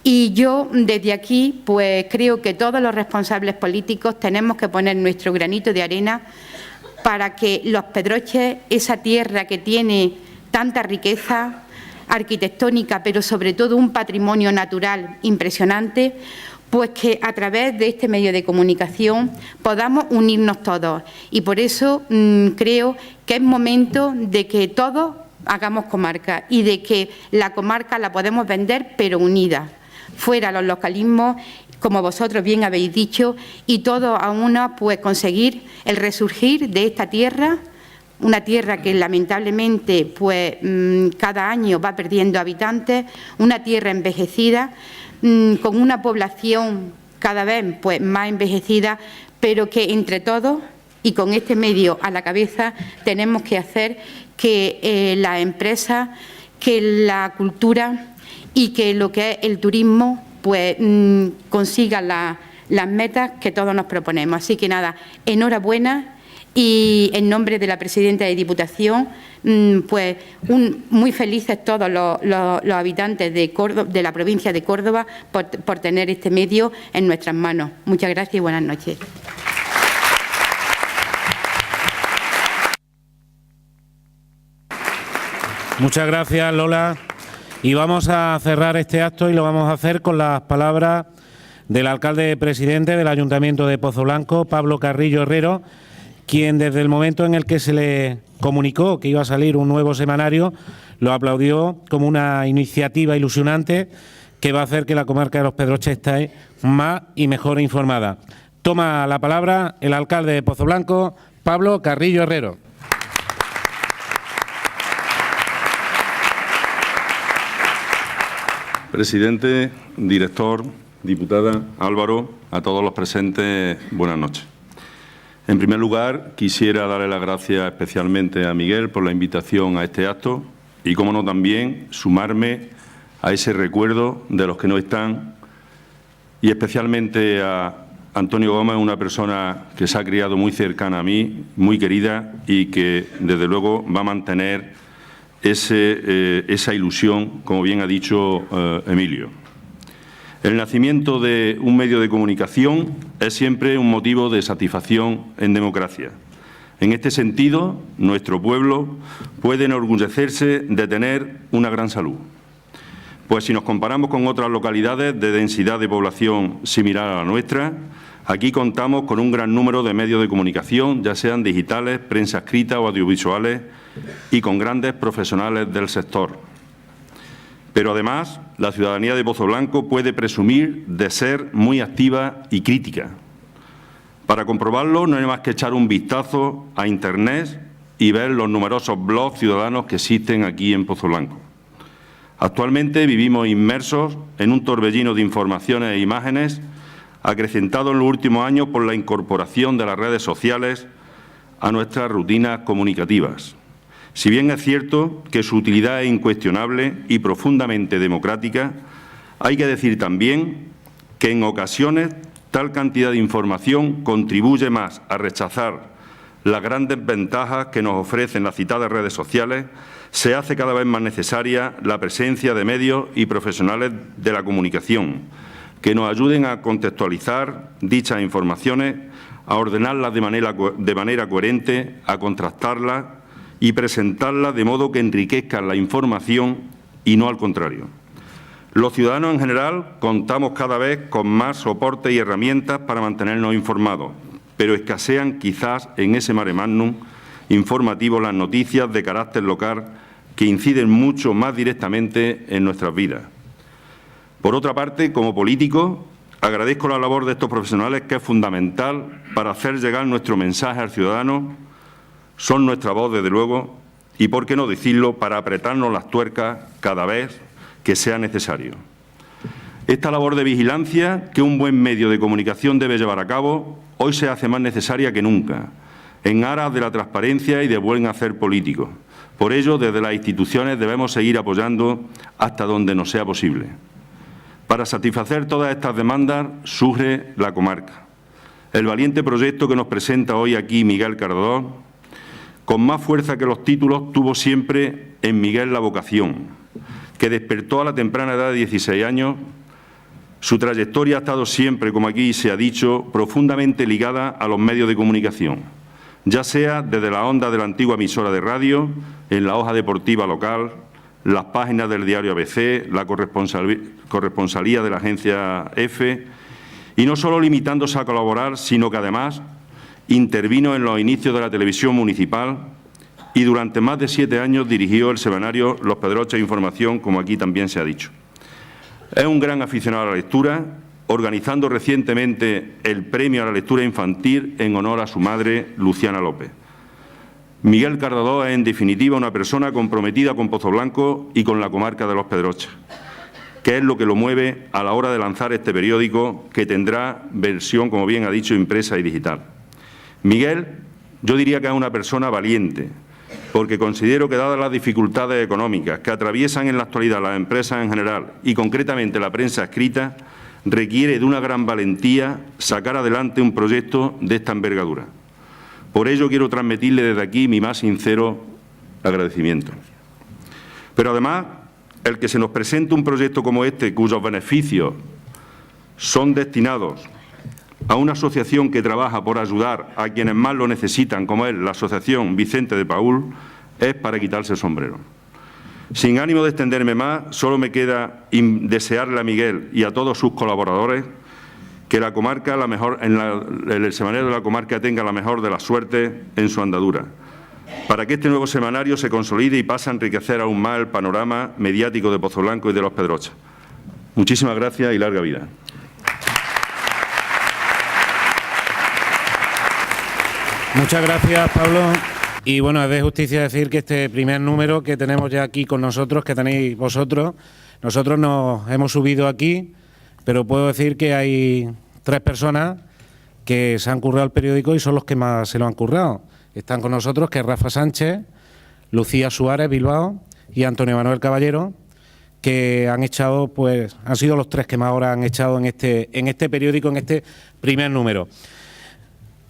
Speaker 4: Y yo desde aquí pues creo que todos los responsables políticos tenemos que poner nuestro granito de arena para que Los Pedroches, esa tierra que tiene tanta riqueza arquitectónica, pero sobre todo un patrimonio natural impresionante, pues que a través de este medio de comunicación podamos unirnos todos. Y por eso creo que es momento de que todos hagamos comarca y de que la comarca la podemos vender, pero unida, fuera los localismos, como vosotros bien habéis dicho, y todos a una pues conseguir el resurgir de esta tierra una tierra que lamentablemente pues, cada año va perdiendo habitantes, una tierra envejecida, con una población cada vez pues, más envejecida, pero que entre todos y con este medio a la cabeza tenemos que hacer que las empresas, que la cultura y que lo que es el turismo pues consigan las metas que todos nos proponemos. Así que nada, enhorabuena. Y en nombre de la presidenta de Diputación, pues muy felices todos los habitantes de Córdoba, de la provincia de Córdoba por tener este medio en nuestras manos. Muchas gracias y buenas noches.
Speaker 1: Muchas gracias, Lola. Y vamos a cerrar este acto y lo vamos a hacer con las palabras del alcalde presidente del Ayuntamiento de Pozoblanco, Pablo Carrillo Herrero, quien desde el momento en el que se le comunicó que iba a salir un nuevo semanario, lo aplaudió como una iniciativa ilusionante que va a hacer que la comarca de Los Pedroches esté más y mejor informada. Toma la palabra el alcalde de Pozoblanco, Pablo Carrillo Herrero.
Speaker 5: Presidente, director, diputada, Álvaro, a todos los presentes, buenas noches. En primer lugar, quisiera darle las gracias especialmente a Miguel por la invitación a este acto y, como no, también sumarme a ese recuerdo de los que no están y especialmente a Antonio Gómez, una persona que se ha criado muy cercana a mí, muy querida y que, desde luego, va a mantener esa ilusión, como bien ha dicho Emilio. El nacimiento de un medio de comunicación es siempre un motivo de satisfacción en democracia. En este sentido, nuestro pueblo puede enorgullecerse de tener una gran salud. Pues si nos comparamos con otras localidades de densidad de población similar a la nuestra, aquí contamos con un gran número de medios de comunicación, ya sean digitales, prensa escrita o audiovisuales, y con grandes profesionales del sector. Pero además, la ciudadanía de Pozoblanco puede presumir de ser muy activa y crítica. Para comprobarlo, no hay más que echar un vistazo a Internet y ver los numerosos blogs ciudadanos que existen aquí en Pozoblanco. Actualmente vivimos inmersos en un torbellino de informaciones e imágenes, acrecentado en los últimos años por la incorporación de las redes sociales a nuestras rutinas comunicativas. Si bien es cierto que su utilidad es incuestionable y profundamente democrática, hay que decir también que en ocasiones tal cantidad de información contribuye más a rechazar las grandes ventajas que nos ofrecen las citadas redes sociales. Se hace cada vez más necesaria la presencia de medios y profesionales de la comunicación que nos ayuden a contextualizar dichas informaciones, a ordenarlas de manera coherente, a contrastarlas y presentarla de modo que enriquezcan la información y no al contrario. Los ciudadanos en general contamos cada vez con más soportes y herramientas para mantenernos informados, pero escasean quizás en ese mare magnum informativo las noticias de carácter local que inciden mucho más directamente en nuestras vidas. Por otra parte, como político, agradezco la labor de estos profesionales, que es fundamental para hacer llegar nuestro mensaje al ciudadano. Son nuestra voz, desde luego, y, por qué no decirlo, para apretarnos las tuercas cada vez que sea necesario. Esta labor de vigilancia que un buen medio de comunicación debe llevar a cabo hoy se hace más necesaria que nunca, en aras de la transparencia y de buen hacer político. Por ello, desde las instituciones debemos seguir apoyando hasta donde nos sea posible. Para satisfacer todas estas demandas surge la comarca. El valiente proyecto que nos presenta hoy aquí Miguel Cardó, con más fuerza que los títulos, tuvo siempre en Miguel la vocación, que despertó a la temprana edad de 16 años. Su trayectoria ha estado siempre, como aquí se ha dicho, profundamente ligada a los medios de comunicación, ya sea desde la onda de la antigua emisora de radio, en la hoja deportiva local, las páginas del diario ABC, la corresponsalía de la agencia EFE, y no solo limitándose a colaborar, sino que además intervino en los inicios de la televisión municipal y durante más de 7 años dirigió el semanario Los Pedroches Información, como aquí también se ha dicho. Es un gran aficionado a la lectura, organizando recientemente el premio a la lectura infantil en honor a su madre, Luciana López. Miguel Cardadó es, en definitiva, una persona comprometida con Pozoblanco y con la comarca de Los Pedroches, que es lo que lo mueve a la hora de lanzar este periódico, que tendrá versión, como bien ha dicho, impresa y digital. Miguel, yo diría que es una persona valiente, porque considero que, dadas las dificultades económicas que atraviesan en la actualidad las empresas en general y concretamente la prensa escrita, requiere de una gran valentía sacar adelante un proyecto de esta envergadura. Por ello quiero transmitirle desde aquí mi más sincero agradecimiento. Pero además, el que se nos presente un proyecto como este, cuyos beneficios son destinados a una asociación que trabaja por ayudar a quienes más lo necesitan, como es la Asociación Vicente de Paúl, es para quitarse el sombrero. Sin ánimo de extenderme más, solo me queda desearle a Miguel y a todos sus colaboradores que la comarca, el semanario de la comarca tenga la mejor de las suertes en su andadura, para que este nuevo semanario se consolide y pase a enriquecer aún más el panorama mediático de Pozoblanco y de Los Pedroches. Muchísimas gracias y larga vida.
Speaker 1: Muchas gracias, Pablo. Y bueno, es de justicia decir que este primer número que tenemos ya aquí con nosotros, que tenéis vosotros, nosotros nos hemos subido aquí, pero puedo decir que hay 3 personas que se han currado el periódico y son los que más se lo han currado. Están con nosotros, que es Rafa Sánchez, Lucía Suárez, Bilbao, y Antonio Manuel Caballero, que han echado, pues, han sido los 3 que más horas han echado en este periódico, en este primer número.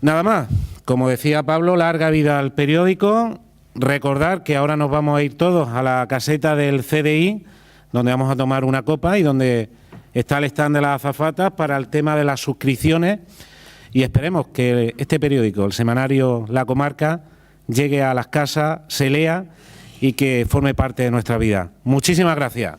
Speaker 1: Nada más, como decía Pablo, larga vida al periódico. Recordar que ahora nos vamos a ir todos a la caseta del CDI, donde vamos a tomar una copa y donde está el stand de las azafatas para el tema de las suscripciones, y esperemos que este periódico, el semanario La Comarca, llegue a las casas, se lea y que forme parte de nuestra vida. Muchísimas gracias.